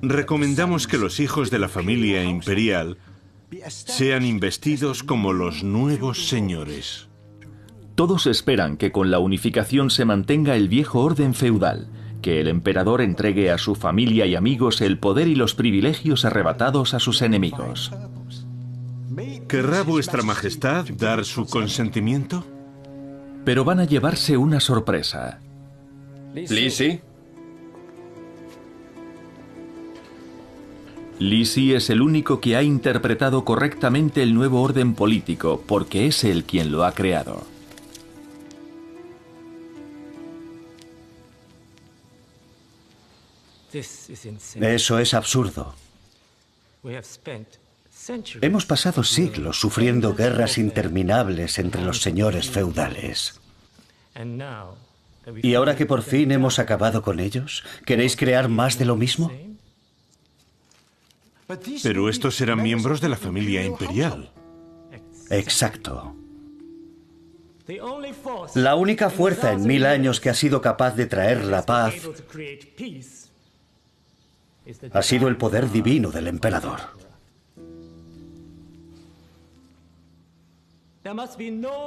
Recomendamos que los hijos de la familia imperial sean investidos como los nuevos señores. Todos esperan que con la unificación se mantenga el viejo orden feudal, que el emperador entregue a su familia y amigos el poder y los privilegios arrebatados a sus enemigos. ¿Querrá vuestra majestad dar su consentimiento? Pero van a llevarse una sorpresa. Li Si. Li Si es el único que ha interpretado correctamente el nuevo orden político, porque es él quien lo ha creado. Eso es absurdo. Hemos pasado siglos sufriendo guerras interminables entre los señores feudales. ¿Y ahora que por fin hemos acabado con ellos, queréis crear más de lo mismo? Pero estos eran miembros de la familia imperial. Exacto. La única fuerza en 1000 años que ha sido capaz de traer la paz ha sido el poder divino del emperador.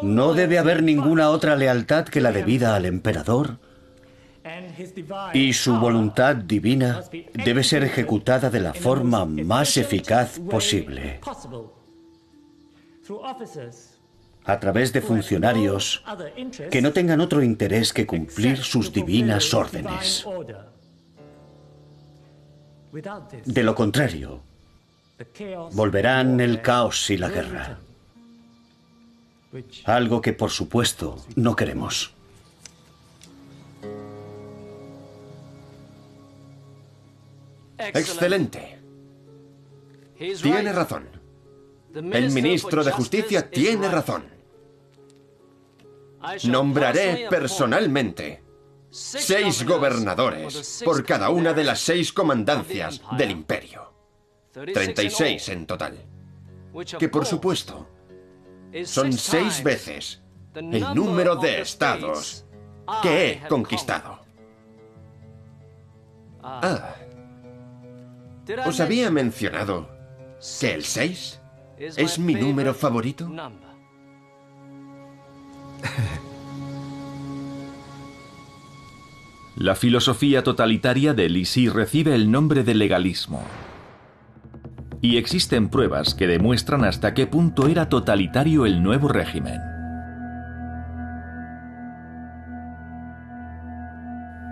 No debe haber ninguna otra lealtad que la debida al emperador, y su voluntad divina debe ser ejecutada de la forma más eficaz posible, a través de funcionarios que no tengan otro interés que cumplir sus divinas órdenes. De lo contrario, volverán el caos y la guerra. Algo que, por supuesto, no queremos. Excelente. Tiene razón. El ministro de Justicia tiene razón. Nombraré personalmente 6 gobernadores por cada una de las 6 comandancias del imperio. 36 en total. Que por supuesto son 6 veces el número de estados que he conquistado. ¿Os había mencionado que el 6 es mi número favorito? La filosofía totalitaria de Lisi recibe el nombre de legalismo. Y existen pruebas que demuestran hasta qué punto era totalitario el nuevo régimen.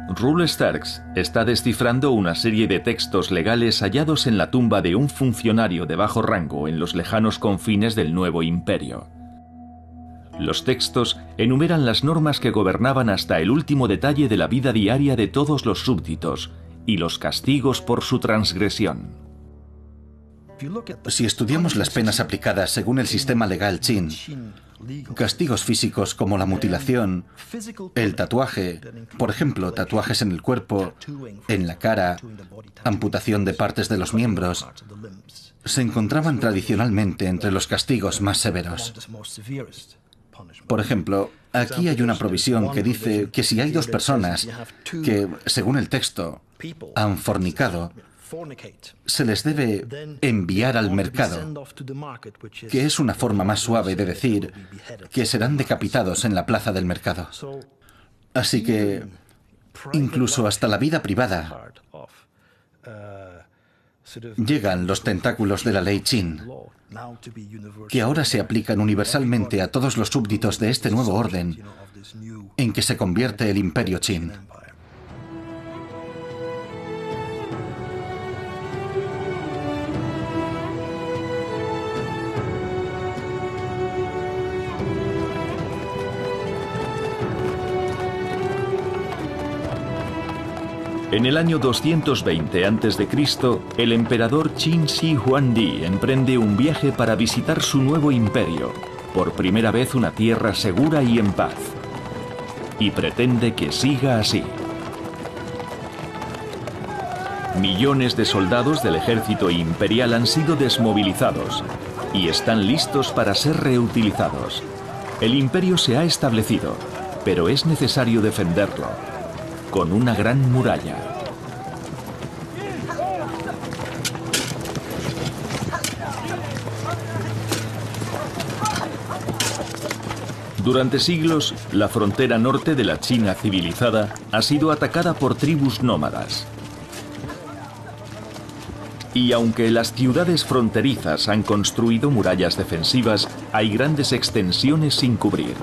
Roland Starks está descifrando una serie de textos legales hallados en la tumba de un funcionario de bajo rango en los lejanos confines del nuevo imperio. Los textos enumeran las normas que gobernaban hasta el último detalle de la vida diaria de todos los súbditos y los castigos por su transgresión. Si estudiamos las penas aplicadas según el sistema legal Qin, castigos físicos como la mutilación, el tatuaje, por ejemplo, tatuajes en el cuerpo, en la cara, amputación de partes de los miembros, se encontraban tradicionalmente entre los castigos más severos. Por ejemplo, aquí hay una provisión que dice que si hay 2 personas que, según el texto, han fornicado, se les debe enviar al mercado, que es una forma más suave de decir que serán decapitados en la plaza del mercado. Así que, incluso hasta la vida privada, llegan los tentáculos de la ley Qin, que ahora se aplican universalmente a todos los súbditos de este nuevo orden en que se convierte el imperio Qin. En el año 220 a.C., el emperador Qin Shi Huangdi emprende un viaje para visitar su nuevo imperio, por primera vez una tierra segura y en paz. Y pretende que siga así. Millones de soldados del ejército imperial han sido desmovilizados y están listos para ser reutilizados. El imperio se ha establecido, pero es necesario defenderlo con una gran muralla. Durante siglos, la frontera norte de la China civilizada ha sido atacada por tribus nómadas. Y aunque las ciudades fronterizas han construido murallas defensivas, hay grandes extensiones sin cubrir.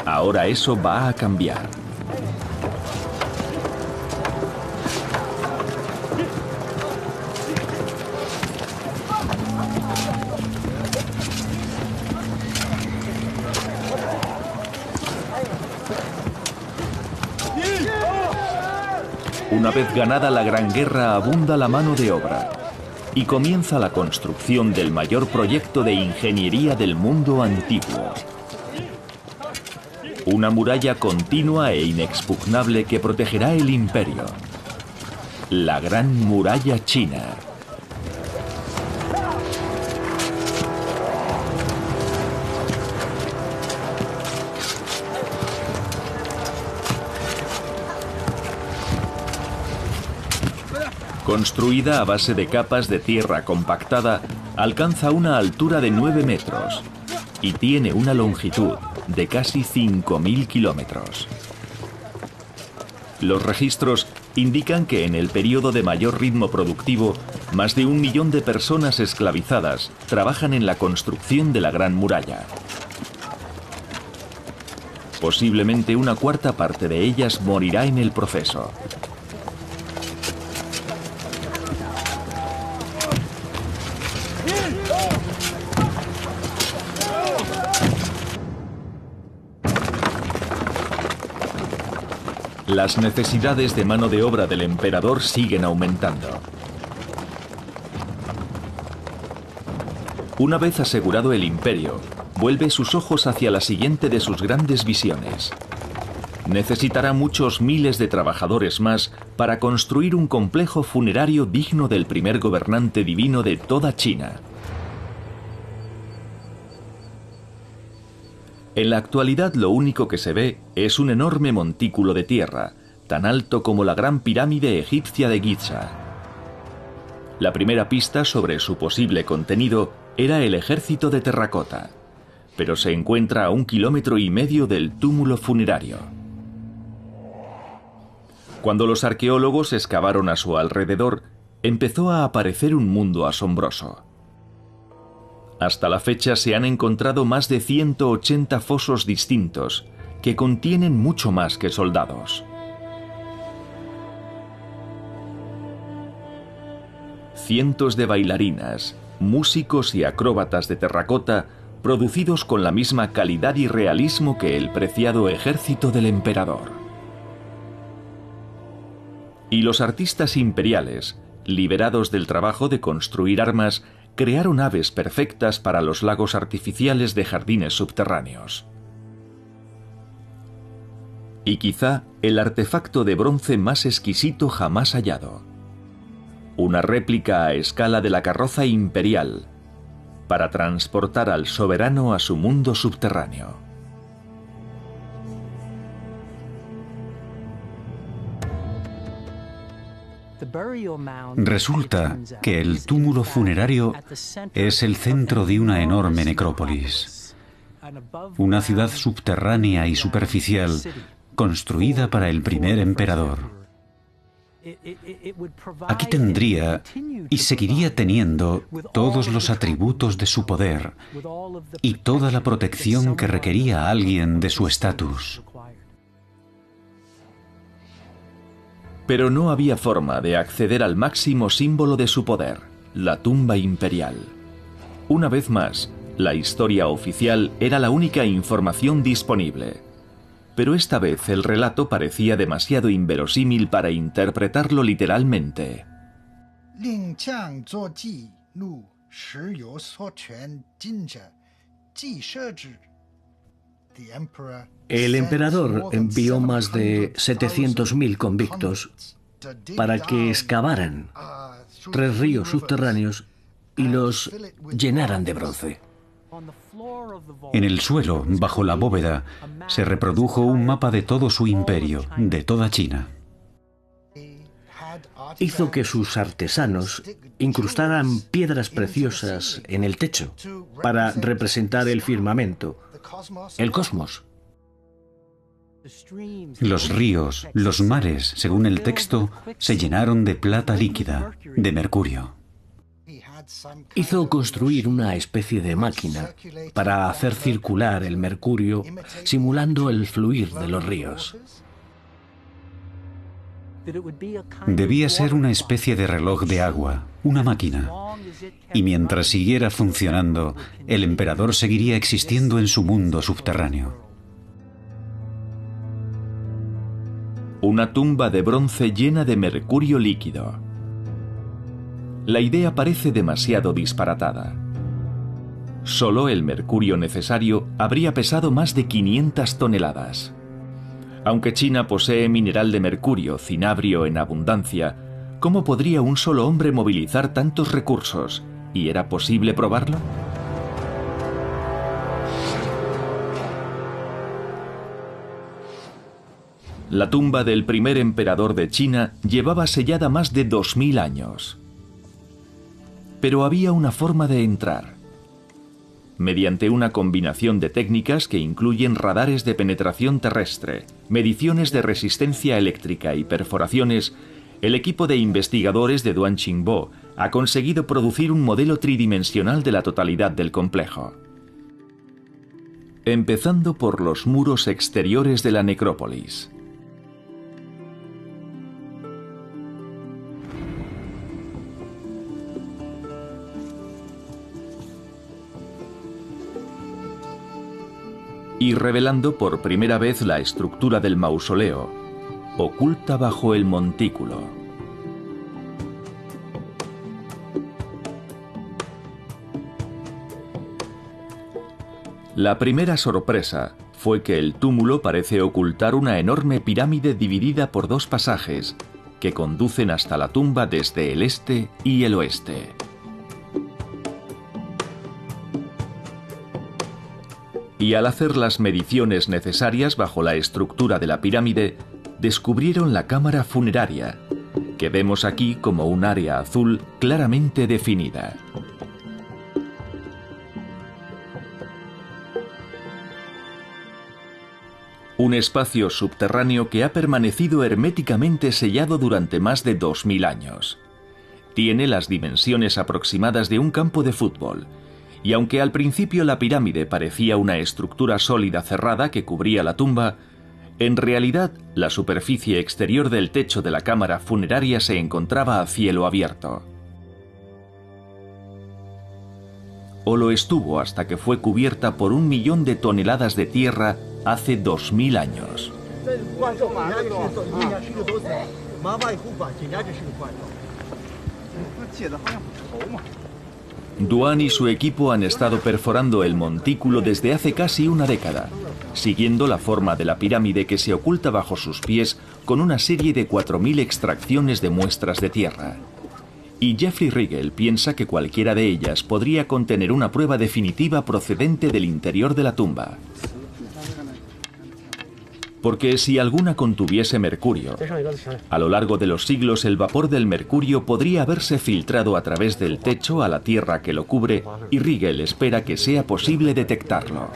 Ahora eso va a cambiar. Una vez ganada la Gran Guerra, abunda la mano de obra y comienza la construcción del mayor proyecto de ingeniería del mundo antiguo. Una muralla continua e inexpugnable que protegerá el imperio. La Gran Muralla China. Construida a base de capas de tierra compactada, alcanza una altura de 9 metros y tiene una longitud de casi 5.000 kilómetros. Los registros indican que en el periodo de mayor ritmo productivo, más de 1 millón de personas esclavizadas trabajan en la construcción de la Gran Muralla. Posiblemente una cuarta parte de ellas morirá en el proceso. Las necesidades de mano de obra del emperador siguen aumentando. Una vez asegurado el imperio, vuelve sus ojos hacia la siguiente de sus grandes visiones. Necesitará muchos miles de trabajadores más para construir un complejo funerario digno del primer gobernante divino de toda China. En la actualidad lo único que se ve es un enorme montículo de tierra, tan alto como la gran pirámide egipcia de Giza. La primera pista sobre su posible contenido era el ejército de terracota, pero se encuentra a 1,5 kilómetros del túmulo funerario. Cuando los arqueólogos excavaron a su alrededor, empezó a aparecer un mundo asombroso. Hasta la fecha se han encontrado más de 180 fosos distintos, que contienen mucho más que soldados. Cientos de bailarinas, músicos y acróbatas de terracota, producidos con la misma calidad y realismo que el preciado ejército del emperador. Y los artistas imperiales, liberados del trabajo de construir armas, crearon aves perfectas para los lagos artificiales de jardines subterráneos. Y quizá el artefacto de bronce más exquisito jamás hallado. Una réplica a escala de la carroza imperial, para transportar al soberano a su mundo subterráneo. Resulta que el túmulo funerario es el centro de una enorme necrópolis, una ciudad subterránea y superficial construida para el primer emperador. Aquí tendría y seguiría teniendo todos los atributos de su poder y toda la protección que requería alguien de su estatus. Pero no había forma de acceder al máximo símbolo de su poder, la tumba imperial. Una vez más, la historia oficial era la única información disponible. Pero esta vez el relato parecía demasiado inverosímil para interpretarlo literalmente. El emperador envió más de 700.000 convictos para que excavaran 3 ríos subterráneos y los llenaran de bronce. En el suelo, bajo la bóveda, se reprodujo un mapa de todo su imperio, de toda China. Hizo que sus artesanos incrustaran piedras preciosas en el techo para representar el firmamento, el cosmos. Los ríos, los mares, según el texto, se llenaron de plata líquida, de mercurio. Hizo construir una especie de máquina para hacer circular el mercurio, simulando el fluir de los ríos. Debía ser una especie de reloj de agua, una máquina. Y mientras siguiera funcionando, el emperador seguiría existiendo en su mundo subterráneo. Una tumba de bronce llena de mercurio líquido. La idea parece demasiado disparatada. Solo el mercurio necesario habría pesado más de 500 toneladas. Aunque China posee mineral de mercurio, cinabrio en abundancia, ¿cómo podría un solo hombre movilizar tantos recursos? ¿Y era posible probarlo? La tumba del primer emperador de China llevaba sellada más de 2000 años. Pero había una forma de entrar. Mediante una combinación de técnicas que incluyen radares de penetración terrestre, mediciones de resistencia eléctrica y perforaciones, el equipo de investigadores de Duan Qingbo ha conseguido producir un modelo tridimensional de la totalidad del complejo. Empezando por los muros exteriores de la necrópolis. Y revelando por primera vez la estructura del mausoleo, oculta bajo el montículo. La primera sorpresa fue que el túmulo parece ocultar una enorme pirámide dividida por dos pasajes que conducen hasta la tumba desde el este y el oeste. Y al hacer las mediciones necesarias bajo la estructura de la pirámide, descubrieron la cámara funeraria, que vemos aquí como un área azul claramente definida. Un espacio subterráneo que ha permanecido herméticamente sellado durante más de 2000 años. Tiene las dimensiones aproximadas de un campo de fútbol, y aunque al principio la pirámide parecía una estructura sólida cerrada que cubría la tumba, en realidad la superficie exterior del techo de la cámara funeraria se encontraba a cielo abierto. O lo estuvo hasta que fue cubierta por 1 millón de toneladas de tierra hace 2000 años. Duan y su equipo han estado perforando el montículo desde hace casi una década, siguiendo la forma de la pirámide que se oculta bajo sus pies con una serie de 4000 extracciones de muestras de tierra. Y Jeffrey Rigel piensa que cualquiera de ellas podría contener una prueba definitiva procedente del interior de la tumba. Porque si alguna contuviese mercurio, a lo largo de los siglos el vapor del mercurio podría haberse filtrado a través del techo a la tierra que lo cubre, y Rigel espera que sea posible detectarlo.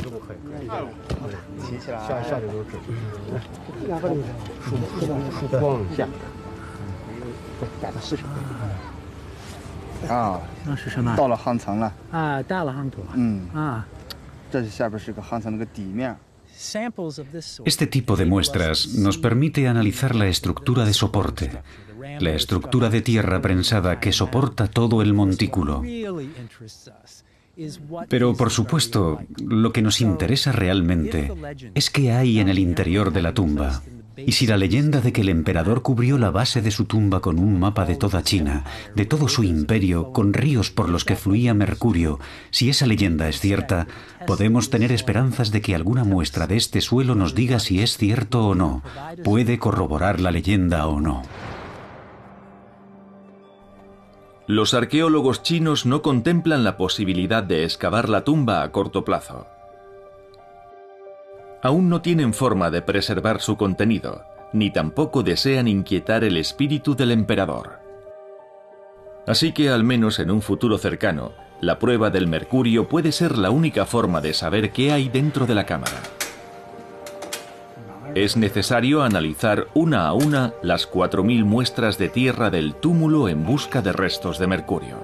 Este tipo de muestras nos permite analizar la estructura de soporte, la estructura de tierra prensada que soporta todo el montículo. Pero, por supuesto, lo que nos interesa realmente es qué hay en el interior de la tumba. Y si la leyenda de que el emperador cubrió la base de su tumba con un mapa de toda China, de todo su imperio, con ríos por los que fluía mercurio, si esa leyenda es cierta, podemos tener esperanzas de que alguna muestra de este suelo nos diga si es cierto o no, puede corroborar la leyenda o no. Los arqueólogos chinos no contemplan la posibilidad de excavar la tumba a corto plazo. Aún no tienen forma de preservar su contenido, ni tampoco desean inquietar el espíritu del emperador. Así que, al menos en un futuro cercano, la prueba del mercurio puede ser la única forma de saber qué hay dentro de la cámara. Es necesario analizar una a una las 4000 muestras de tierra del túmulo en busca de restos de mercurio.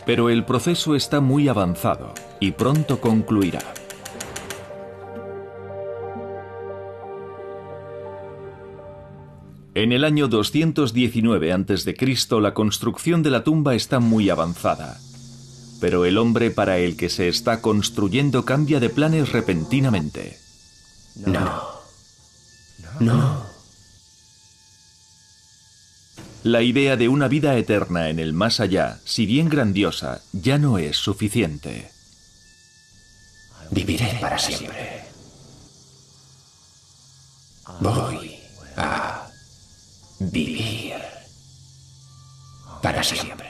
Pero el proceso está muy avanzado y pronto concluirá. En el año 219 a.C., la construcción de la tumba está muy avanzada. Pero el hombre para el que se está construyendo cambia de planes repentinamente. No. La idea de una vida eterna en el más allá, si bien grandiosa, ya no es suficiente. Viviré para siempre. Voy a vivir para siempre.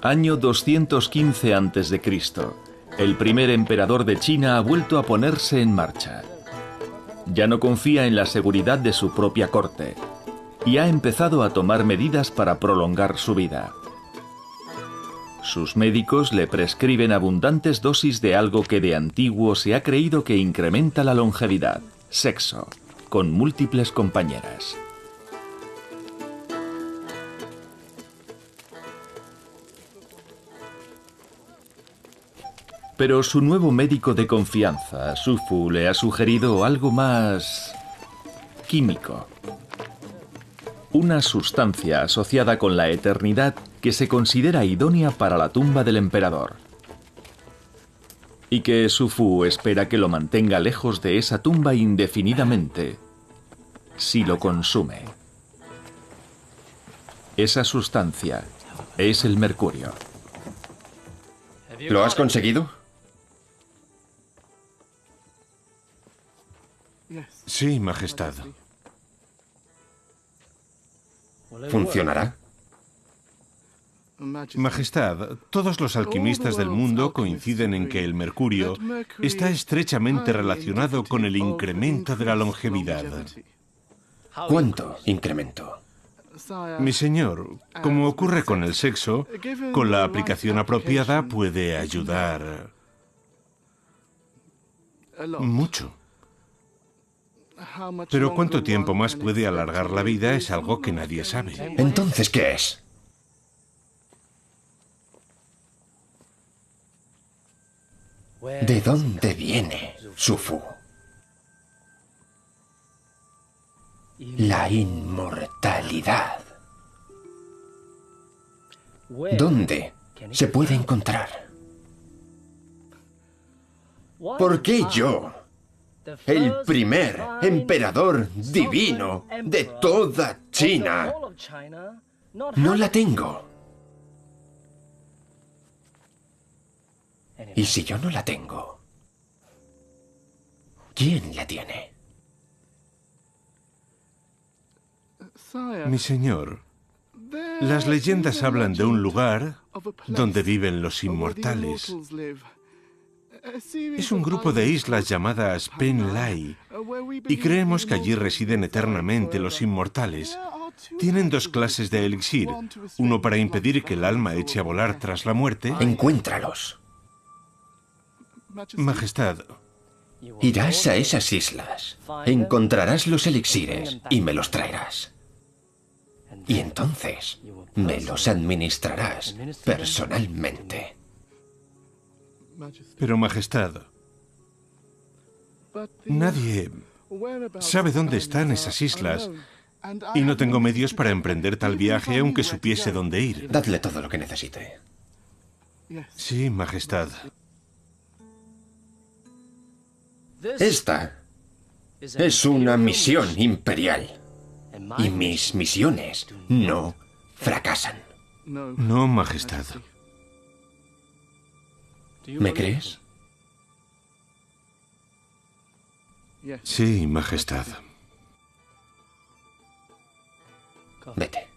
Año 215 a.C. El primer emperador de China ha vuelto a ponerse en marcha. Ya no confía en la seguridad de su propia corte y ha empezado a tomar medidas para prolongar su vida. Sus médicos le prescriben abundantes dosis de algo que de antiguo se ha creído que incrementa la longevidad: sexo, con múltiples compañeras. Pero su nuevo médico de confianza, Su Fu, le ha sugerido algo más químico. Una sustancia asociada con la eternidad que se considera idónea para la tumba del emperador. Y que Su Fu espera que lo mantenga lejos de esa tumba indefinidamente, si lo consume. Esa sustancia es el mercurio. ¿Lo has conseguido? Sí, Majestad. ¿Funcionará? Majestad, todos los alquimistas del mundo coinciden en que el mercurio está estrechamente relacionado con el incremento de la longevidad. ¿Cuánto incremento? Mi señor, como ocurre con el sexo, con la aplicación apropiada puede ayudar mucho. Pero cuánto tiempo más puede alargar la vida es algo que nadie sabe. Entonces, ¿qué es? ¿De dónde viene Su Fu? La inmortalidad. ¿Dónde se puede encontrar? ¿Por qué yo, el primer emperador divino de toda China, no la tengo? Y si yo no la tengo, ¿quién la tiene? Mi señor, las leyendas hablan de un lugar donde viven los inmortales. Es un grupo de islas llamadas Penglai, y creemos que allí residen eternamente los inmortales. Tienen dos clases de elixir, uno para impedir que el alma eche a volar tras la muerte. Encuéntralos. Majestad. Irás a esas islas, encontrarás los elixires y me los traerás. Y entonces me los administrarás personalmente. Pero, Majestad, nadie sabe dónde están esas islas y no tengo medios para emprender tal viaje aunque supiese dónde ir. Dadle todo lo que necesite. Sí, Majestad. Esta es una misión imperial. Y mis misiones no fracasan. No, Majestad. ¿Me crees? Sí, Majestad. Vete.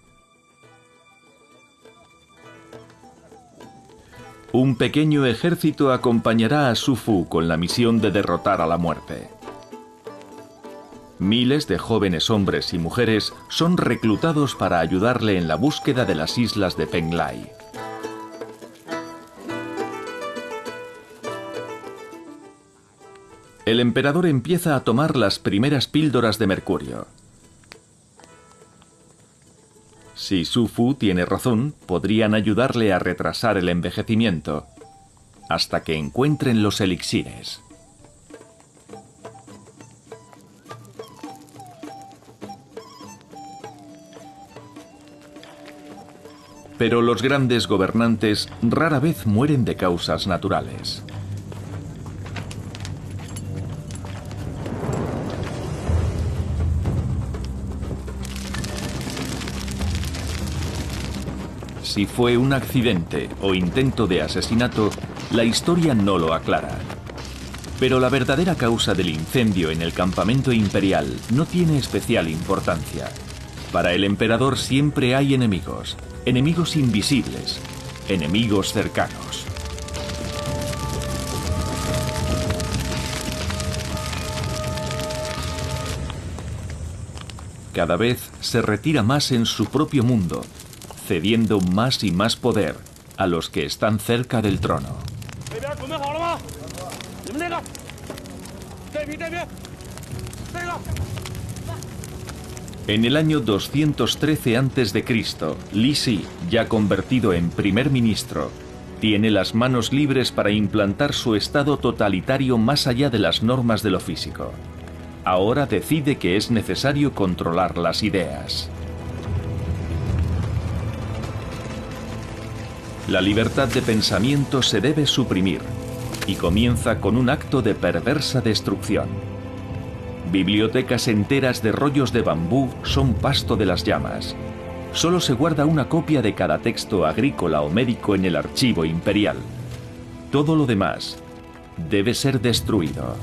Un pequeño ejército acompañará a Su Fu con la misión de derrotar a la muerte. Miles de jóvenes hombres y mujeres son reclutados para ayudarle en la búsqueda de las islas de Penglai. El emperador empieza a tomar las primeras píldoras de mercurio. Si Su Fu tiene razón, podrían ayudarle a retrasar el envejecimiento, hasta que encuentren los elixires. Pero los grandes gobernantes rara vez mueren de causas naturales. Si fue un accidente o intento de asesinato, la historia no lo aclara. Pero la verdadera causa del incendio en el campamento imperial no tiene especial importancia. Para el emperador siempre hay enemigos, enemigos invisibles, enemigos cercanos. Cada vez se retira más en su propio mundo, cediendo más y más poder a los que están cerca del trono. En el año 213 a.C., Li Si, ya convertido en primer ministro, tiene las manos libres para implantar su estado totalitario más allá de las normas de lo físico. Ahora decide que es necesario controlar las ideas. La libertad de pensamiento se debe suprimir y comienza con un acto de perversa destrucción. Bibliotecas enteras de rollos de bambú son pasto de las llamas. Solo se guarda una copia de cada texto agrícola o médico en el archivo imperial. Todo lo demás debe ser destruido.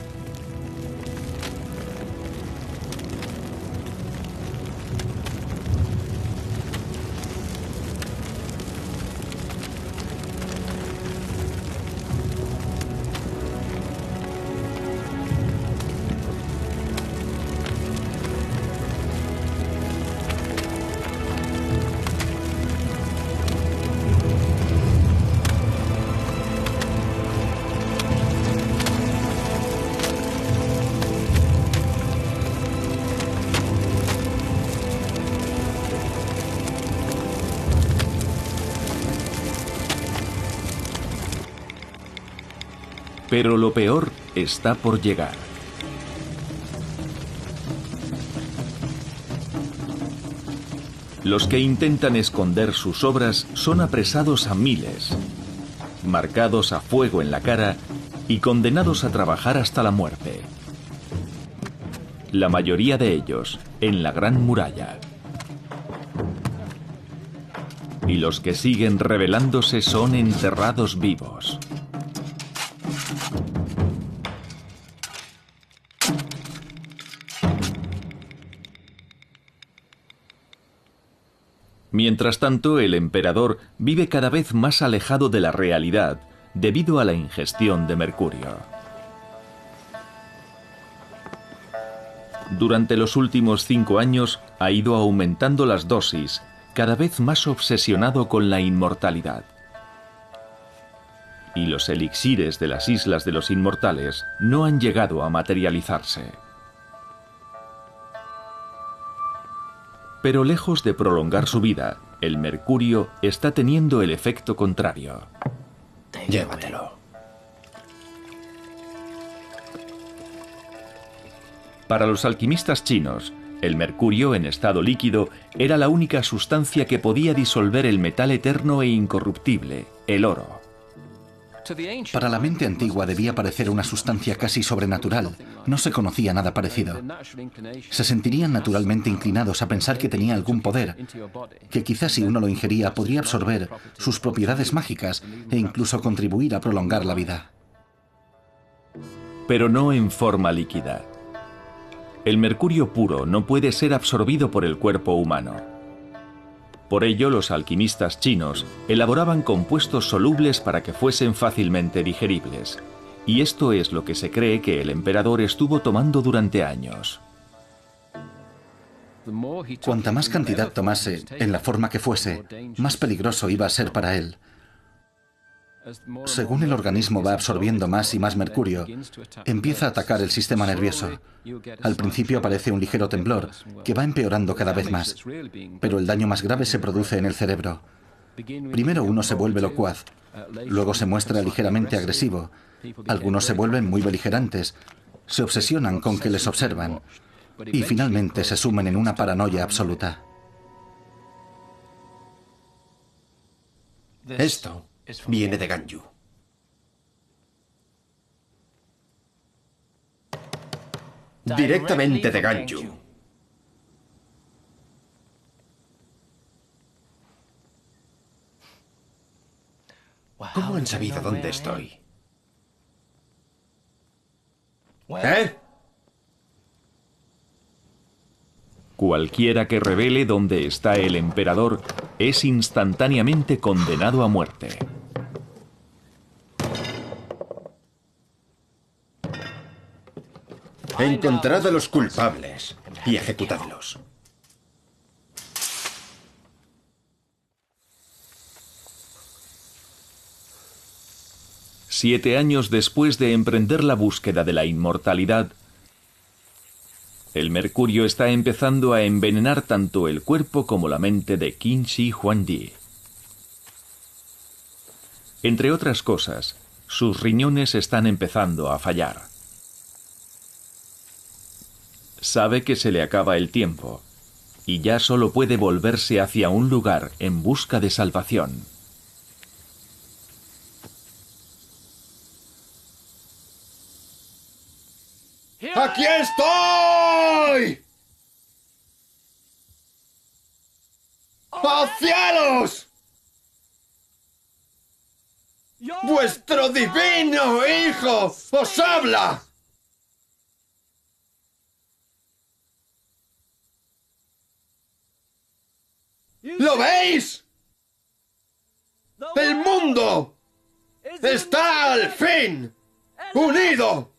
Pero lo peor está por llegar. Los que intentan esconder sus obras son apresados a miles, marcados a fuego en la cara y condenados a trabajar hasta la muerte. La mayoría de ellos en la Gran Muralla. Y los que siguen rebelándose son enterrados vivos. Mientras tanto, el emperador vive cada vez más alejado de la realidad debido a la ingestión de mercurio. Durante los últimos 5 años ha ido aumentando las dosis, cada vez más obsesionado con la inmortalidad. Y los elixires de las Islas de los Inmortales no han llegado a materializarse. Pero lejos de prolongar su vida, el mercurio está teniendo el efecto contrario. Llévatelo. Para los alquimistas chinos, el mercurio en estado líquido era la única sustancia que podía disolver el metal eterno e incorruptible, el oro. Para la mente antigua debía parecer una sustancia casi sobrenatural. No se conocía nada parecido. Se sentirían naturalmente inclinados a pensar que tenía algún poder, que quizás si uno lo ingería podría absorber sus propiedades mágicas e incluso contribuir a prolongar la vida. Pero no en forma líquida. El mercurio puro no puede ser absorbido por el cuerpo humano. Por ello, los alquimistas chinos elaboraban compuestos solubles para que fuesen fácilmente digeribles. Y esto es lo que se cree que el emperador estuvo tomando durante años. Cuanta más cantidad tomase, en la forma que fuese, más peligroso iba a ser para él. Según el organismo va absorbiendo más y más mercurio, empieza a atacar el sistema nervioso. Al principio aparece un ligero temblor, que va empeorando cada vez más, pero el daño más grave se produce en el cerebro. Primero uno se vuelve locuaz, luego se muestra ligeramente agresivo, algunos se vuelven muy beligerantes, se obsesionan con que les observan, y finalmente se sumen en una paranoia absoluta. Esto viene de Ganyu. Directamente de Ganyu. ¿Cómo han sabido dónde estoy? ¿Eh? Cualquiera que revele dónde está el emperador es instantáneamente condenado a muerte. Encontrad a los culpables y ejecutadlos. Siete años después de emprender la búsqueda de la inmortalidad, el mercurio está empezando a envenenar tanto el cuerpo como la mente de Qin Shi Huangdi. Entre otras cosas, sus riñones están empezando a fallar. Sabe que se le acaba el tiempo y ya solo puede volverse hacia un lugar en busca de salvación. ¡Aquí estoy! ¡Oh cielos! ¡Vuestro divino hijo os habla! ¿Lo veis? ¡El mundo está al fin unido!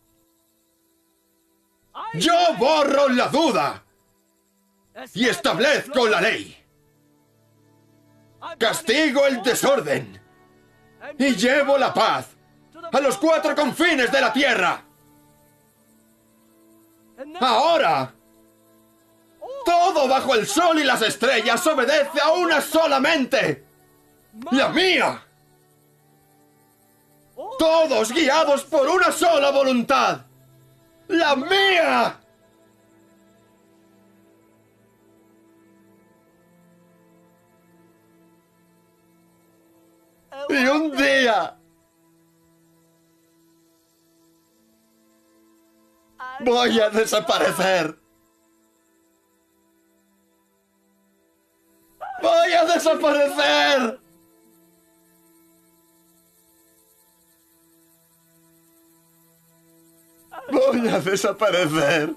Yo borro la duda y establezco la ley. Castigo el desorden y llevo la paz a los 4 confines de la tierra. Ahora, todo bajo el sol y las estrellas obedece a una sola mente, la mía. Todos guiados por una sola voluntad, la mía. Y un día voy a desaparecer. ¡Voy a desaparecer! ¡Voy a desaparecer!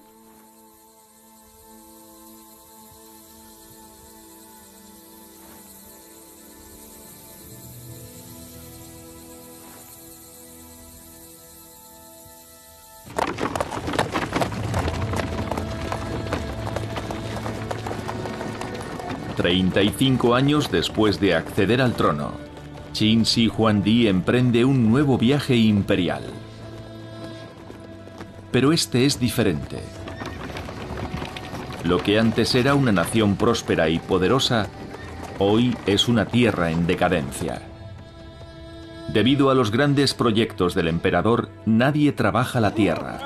$35 años después de acceder al trono, Qin Shi Huangdi emprende un nuevo viaje imperial. Pero este es diferente. Lo que antes era una nación próspera y poderosa, hoy es una tierra en decadencia. Debido a los grandes proyectos del emperador, nadie trabaja la tierra.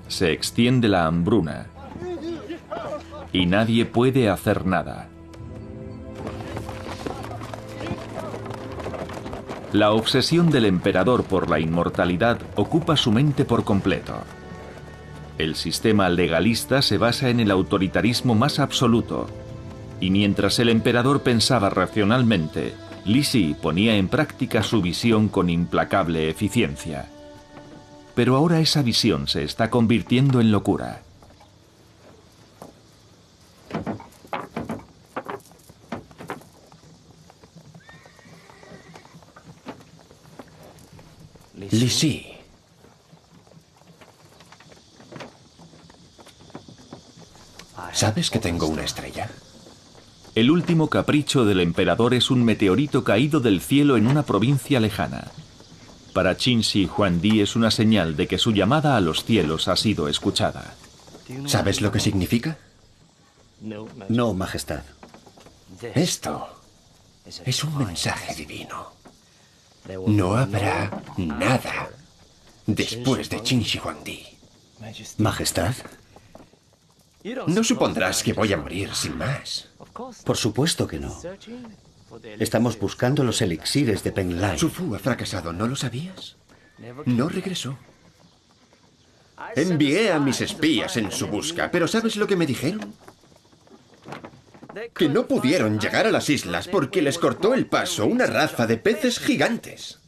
Se extiende la hambruna. Y nadie puede hacer nada. La obsesión del emperador por la inmortalidad ocupa su mente por completo. El sistema legalista se basa en el autoritarismo más absoluto, y mientras el emperador pensaba racionalmente, Li Si ponía en práctica su visión con implacable eficiencia. Pero ahora esa visión se está convirtiendo en locura. Li Si. ¿Sabes que tengo una estrella? El último capricho del emperador es un meteorito caído del cielo en una provincia lejana. Para Qin Shi Huangdi es una señal de que su llamada a los cielos ha sido escuchada. ¿Sabes lo que significa? No, Majestad. Esto es un mensaje divino. No habrá nada después de Qin Shi Huangdi. Majestad. No supondrás que voy a morir sin más. Por supuesto que no. Estamos buscando los elixires de Penglai. Su Fu ha fracasado, ¿no lo sabías? No regresó. Envié a mis espías en su busca, pero ¿sabes lo que me dijeron? Que no pudieron llegar a las islas porque les cortó el paso una raza de peces gigantes.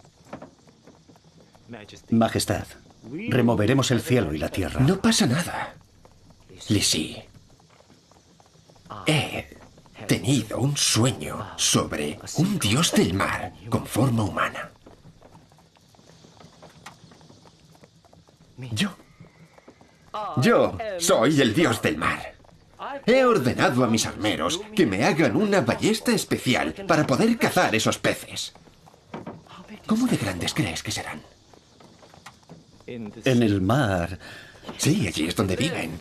Majestad, removeremos el cielo y la tierra. No pasa nada. Li Si, he tenido un sueño sobre un dios del mar con forma humana. Yo soy el dios del mar. He ordenado a mis armeros que me hagan una ballesta especial para poder cazar esos peces. ¿Cómo de grandes crees que serán? En el mar. Sí, allí es donde viven.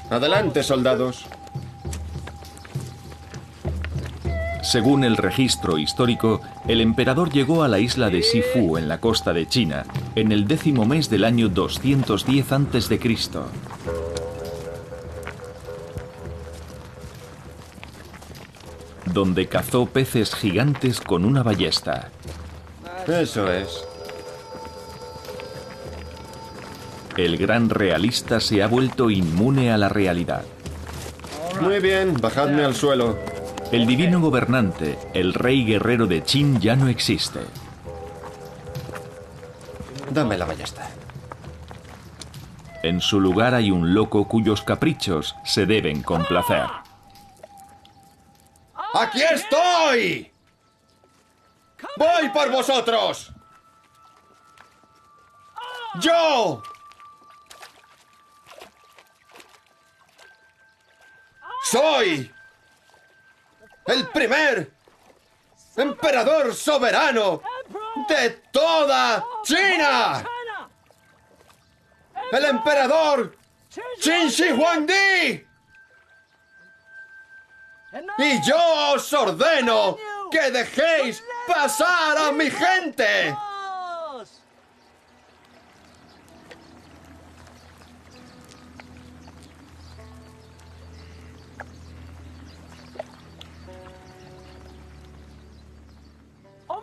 Adelante, soldados. Según el registro histórico, el emperador llegó a la isla de Sifu, en la costa de China, en el 10º mes del año 210 a.C., donde cazó peces gigantes con una ballesta. Eso es. El gran realista se ha vuelto inmune a la realidad. Muy bien, bajadme al suelo. El divino gobernante, el rey guerrero de Qin, ya no existe. Dame la ballesta. En su lugar hay un loco cuyos caprichos se deben complacer. ¡Aquí estoy! ¡Voy por vosotros! ¡Yo! ¡Soy el primer emperador soberano de toda China! ¡El emperador Qin Shi Huangdi! Y yo os ordeno que dejéis pasar a mi gente.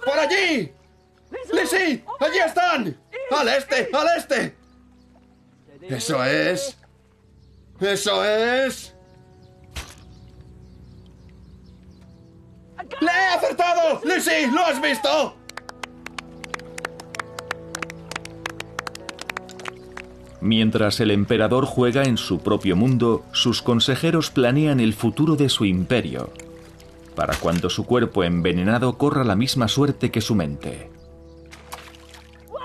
¡Por allí! ¡Lizzie! ¡Allí están! ¡Al este! ¡Al este! ¡Eso es! ¡Eso es! ¡Le he acertado! ¡Lizzie! ¿Lo has visto? Mientras el emperador juega en su propio mundo, sus consejeros planean el futuro de su imperio, para cuando su cuerpo envenenado corra la misma suerte que su mente.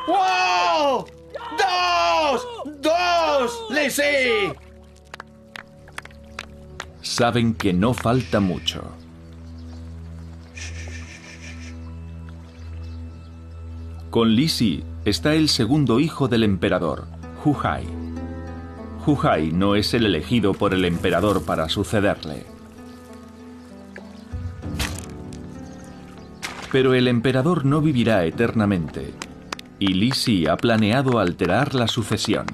¡Wow! ¡Dos! ¡Dos! ¡Lizzie! Saben que no falta mucho. Con Lizzie está el segundo hijo del emperador, Hu Hai. Hu Hai no es el elegido por el emperador para sucederle. Pero el emperador no vivirá eternamente, y Lizzie ha planeado alterar la sucesión.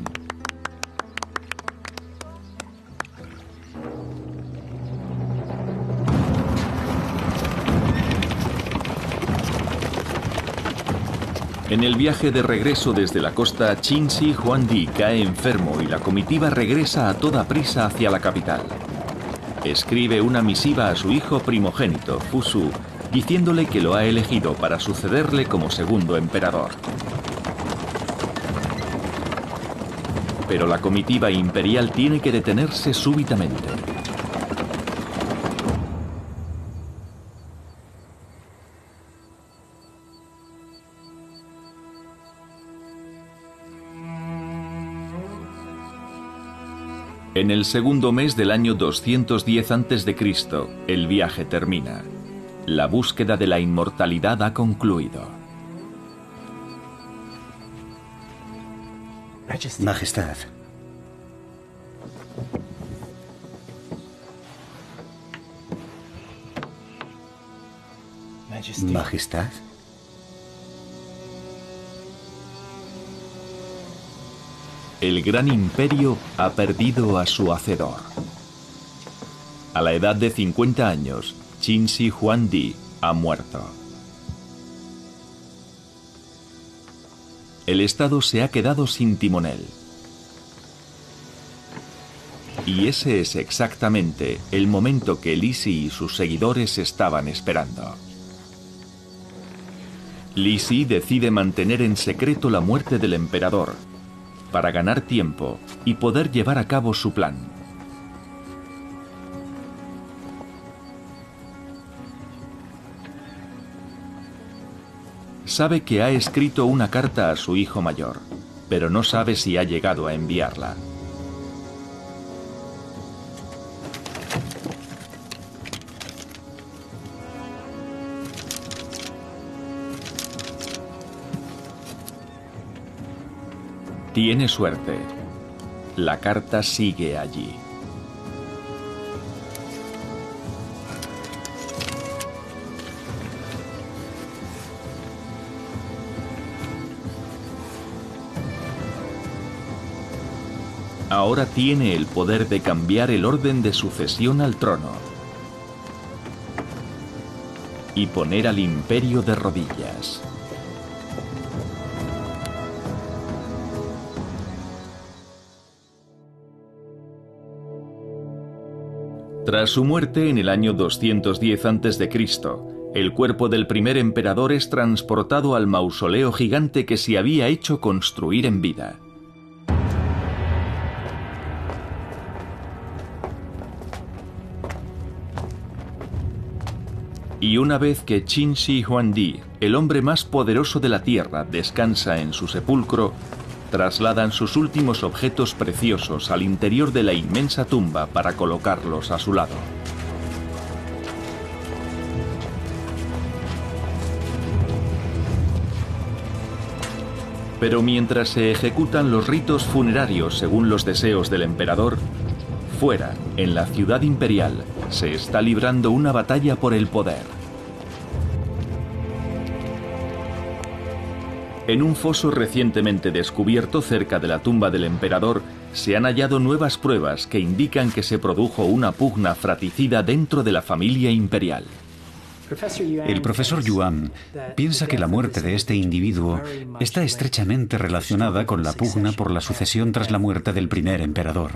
En el viaje de regreso desde la costa, Qin Shi Huangdi cae enfermo y la comitiva regresa a toda prisa hacia la capital. Escribe una misiva a su hijo primogénito, Fusu, diciéndole que lo ha elegido para sucederle como segundo emperador. Pero la comitiva imperial tiene que detenerse súbitamente. En el segundo mes del año 210 a.C., el viaje termina. La búsqueda de la inmortalidad ha concluido. Majestad. Majestad. El gran imperio ha perdido a su hacedor. A la edad de 50 años, Qin Shi Huangdi ha muerto. El Estado se ha quedado sin timonel. Y ese es exactamente el momento que Lizzie y sus seguidores estaban esperando. Lizzie decide mantener en secreto la muerte del emperador, para ganar tiempo y poder llevar a cabo su plan. Sabe que ha escrito una carta a su hijo mayor, pero no sabe si ha llegado a enviarla. Tiene suerte. La carta sigue allí. ahora tiene el poder de cambiar el orden de sucesión al trono y poner al imperio de rodillas. Tras su muerte en el año 210 a.C., el cuerpo del primer emperador es transportado al mausoleo gigante que se había hecho construir en vida. Y una vez que Qin Shi Huangdi, el hombre más poderoso de la Tierra, descansa en su sepulcro, trasladan sus últimos objetos preciosos al interior de la inmensa tumba para colocarlos a su lado. Pero mientras se ejecutan los ritos funerarios según los deseos del emperador, fuera, en la ciudad imperial, se está librando una batalla por el poder. En un foso recientemente descubierto cerca de la tumba del emperador, se han hallado nuevas pruebas que indican que se produjo una pugna fratricida dentro de la familia imperial. El profesor Yuan piensa que la muerte de este individuo está estrechamente relacionada con la pugna por la sucesión tras la muerte del primer emperador.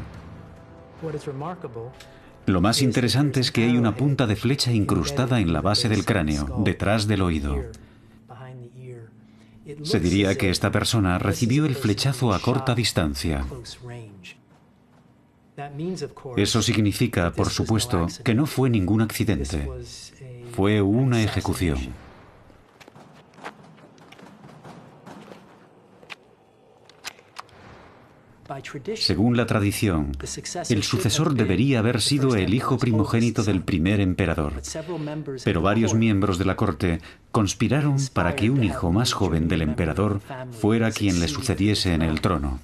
Lo más interesante es que hay una punta de flecha incrustada en la base del cráneo, detrás del oído. Se diría que esta persona recibió el flechazo a corta distancia. Eso significa, por supuesto, que no fue ningún accidente. Fue una ejecución. Según la tradición, el sucesor debería haber sido el hijo primogénito del primer emperador, pero varios miembros de la corte conspiraron para que un hijo más joven del emperador fuera quien le sucediese en el trono.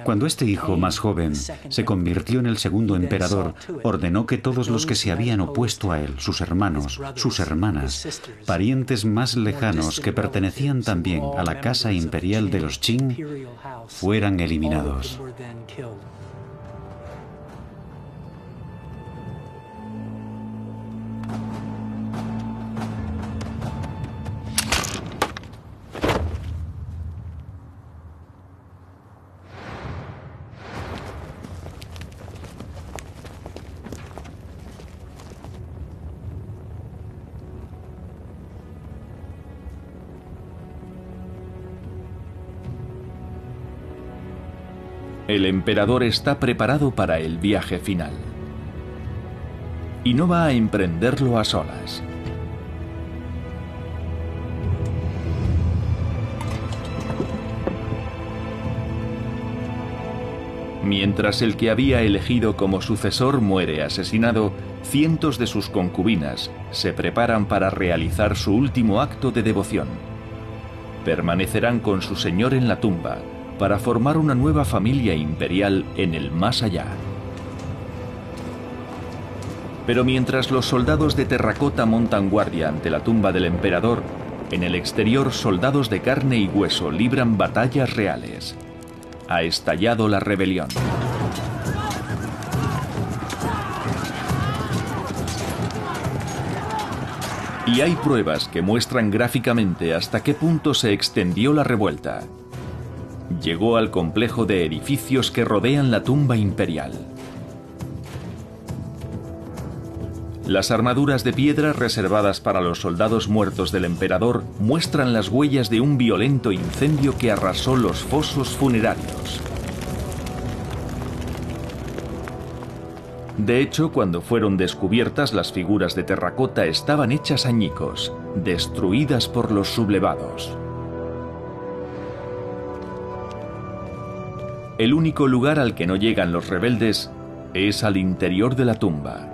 Cuando este hijo más joven se convirtió en el segundo emperador, ordenó que todos los que se habían opuesto a él, sus hermanos, sus hermanas, parientes más lejanos que pertenecían también a la casa imperial de los Qin, fueran eliminados. El emperador está preparado para el viaje final. Y no va a emprenderlo a solas. Mientras el que había elegido como sucesor muere asesinado, cientos de sus concubinas se preparan para realizar su último acto de devoción. Permanecerán con su señor en la tumba, para formar una nueva familia imperial en el más allá. Pero mientras los soldados de terracota montan guardia ante la tumba del emperador, en el exterior soldados de carne y hueso libran batallas reales. Ha estallado la rebelión. Y hay pruebas que muestran gráficamente hasta qué punto se extendió la revuelta. Llegó al complejo de edificios que rodean la tumba imperial. Las armaduras de piedra reservadas para los soldados muertos del emperador muestran las huellas de un violento incendio que arrasó los fosos funerarios. De hecho, cuando fueron descubiertas, las figuras de terracota estaban hechas añicos, destruidas por los sublevados. El único lugar al que no llegan los rebeldes es al interior de la tumba.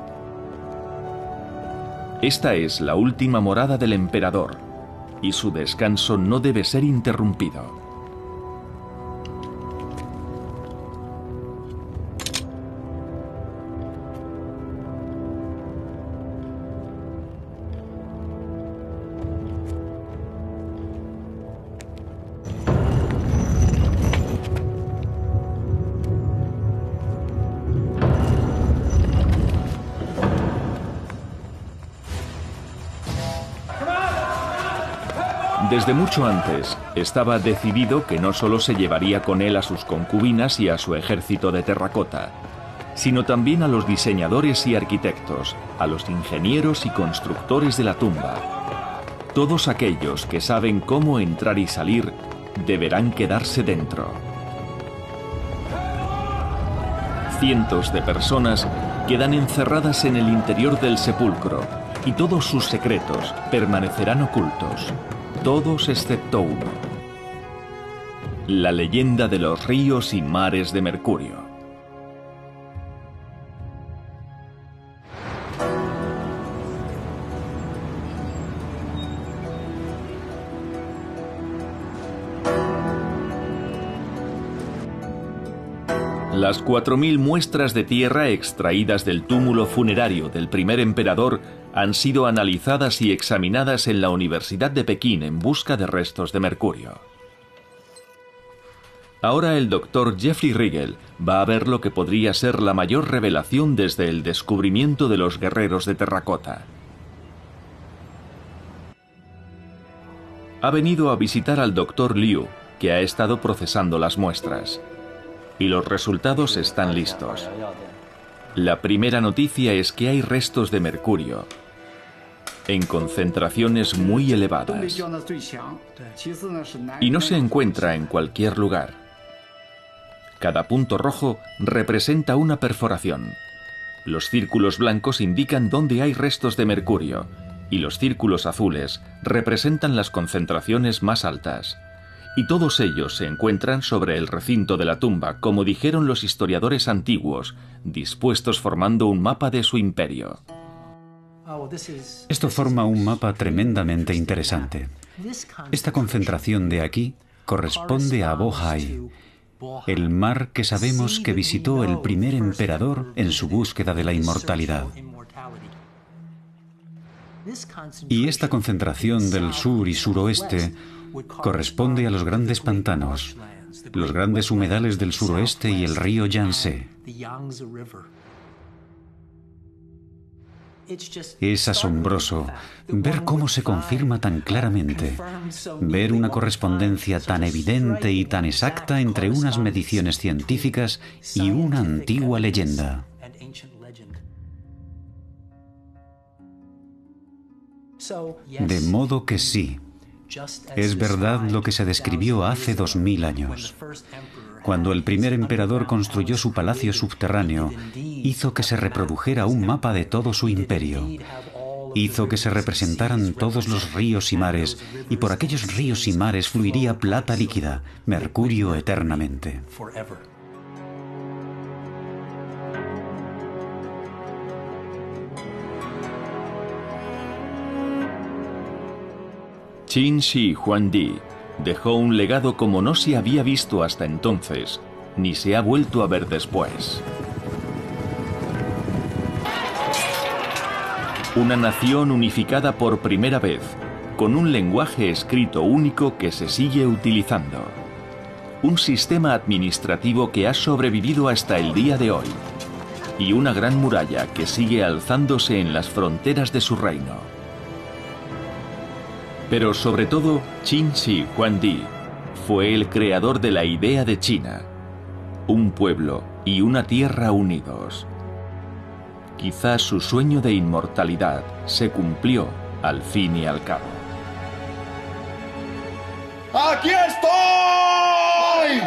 Esta es la última morada del emperador, y su descanso no debe ser interrumpido. Desde mucho antes, estaba decidido que no solo se llevaría con él a sus concubinas y a su ejército de terracota, sino también a los diseñadores y arquitectos, a los ingenieros y constructores de la tumba. Todos aquellos que saben cómo entrar y salir deberán quedarse dentro. Cientos de personas quedan encerradas en el interior del sepulcro y todos sus secretos permanecerán ocultos, todos excepto uno: la leyenda de los ríos y mares de Mercurio. Las 4.000 muestras de tierra extraídas del túmulo funerario del primer emperador han sido analizadas y examinadas en la Universidad de Pekín en busca de restos de mercurio. Ahora el doctor Jeffrey Rigel va a ver lo que podría ser la mayor revelación desde el descubrimiento de los guerreros de terracota. Ha venido a visitar al doctor Liu, que ha estado procesando las muestras. Y los resultados están listos. La primera noticia es que hay restos de mercurio en concentraciones muy elevadas. Y no se encuentra en cualquier lugar. Cada punto rojo representa una perforación. Los círculos blancos indican dónde hay restos de mercurio y los círculos azules representan las concentraciones más altas. Y todos ellos se encuentran sobre el recinto de la tumba, como dijeron los historiadores antiguos, dispuestos formando un mapa de su imperio. Esto forma un mapa tremendamente interesante. Esta concentración de aquí corresponde a Bohai, el mar que sabemos que visitó el primer emperador en su búsqueda de la inmortalidad. Y esta concentración del sur y suroeste corresponde a los grandes pantanos, los grandes humedales del suroeste y el río Yangtze. Es asombroso ver cómo se confirma tan claramente, ver una correspondencia tan evidente y tan exacta entre unas mediciones científicas y una antigua leyenda. De modo que sí, es verdad lo que se describió hace 2000 años. Cuando el primer emperador construyó su palacio subterráneo, hizo que se reprodujera un mapa de todo su imperio. Hizo que se representaran todos los ríos y mares, y por aquellos ríos y mares fluiría plata líquida, mercurio eternamente. Qin Shi Huangdi dejó un legado como no se había visto hasta entonces, ni se ha vuelto a ver después. Una nación unificada por primera vez, con un lenguaje escrito único que se sigue utilizando. Un sistema administrativo que ha sobrevivido hasta el día de hoy. Y una gran muralla que sigue alzándose en las fronteras de su reino. Pero sobre todo, Qin Shi Huangdi fue el creador de la idea de China. Un pueblo y una tierra unidos. Quizás su sueño de inmortalidad se cumplió al fin y al cabo. ¡Aquí estoy!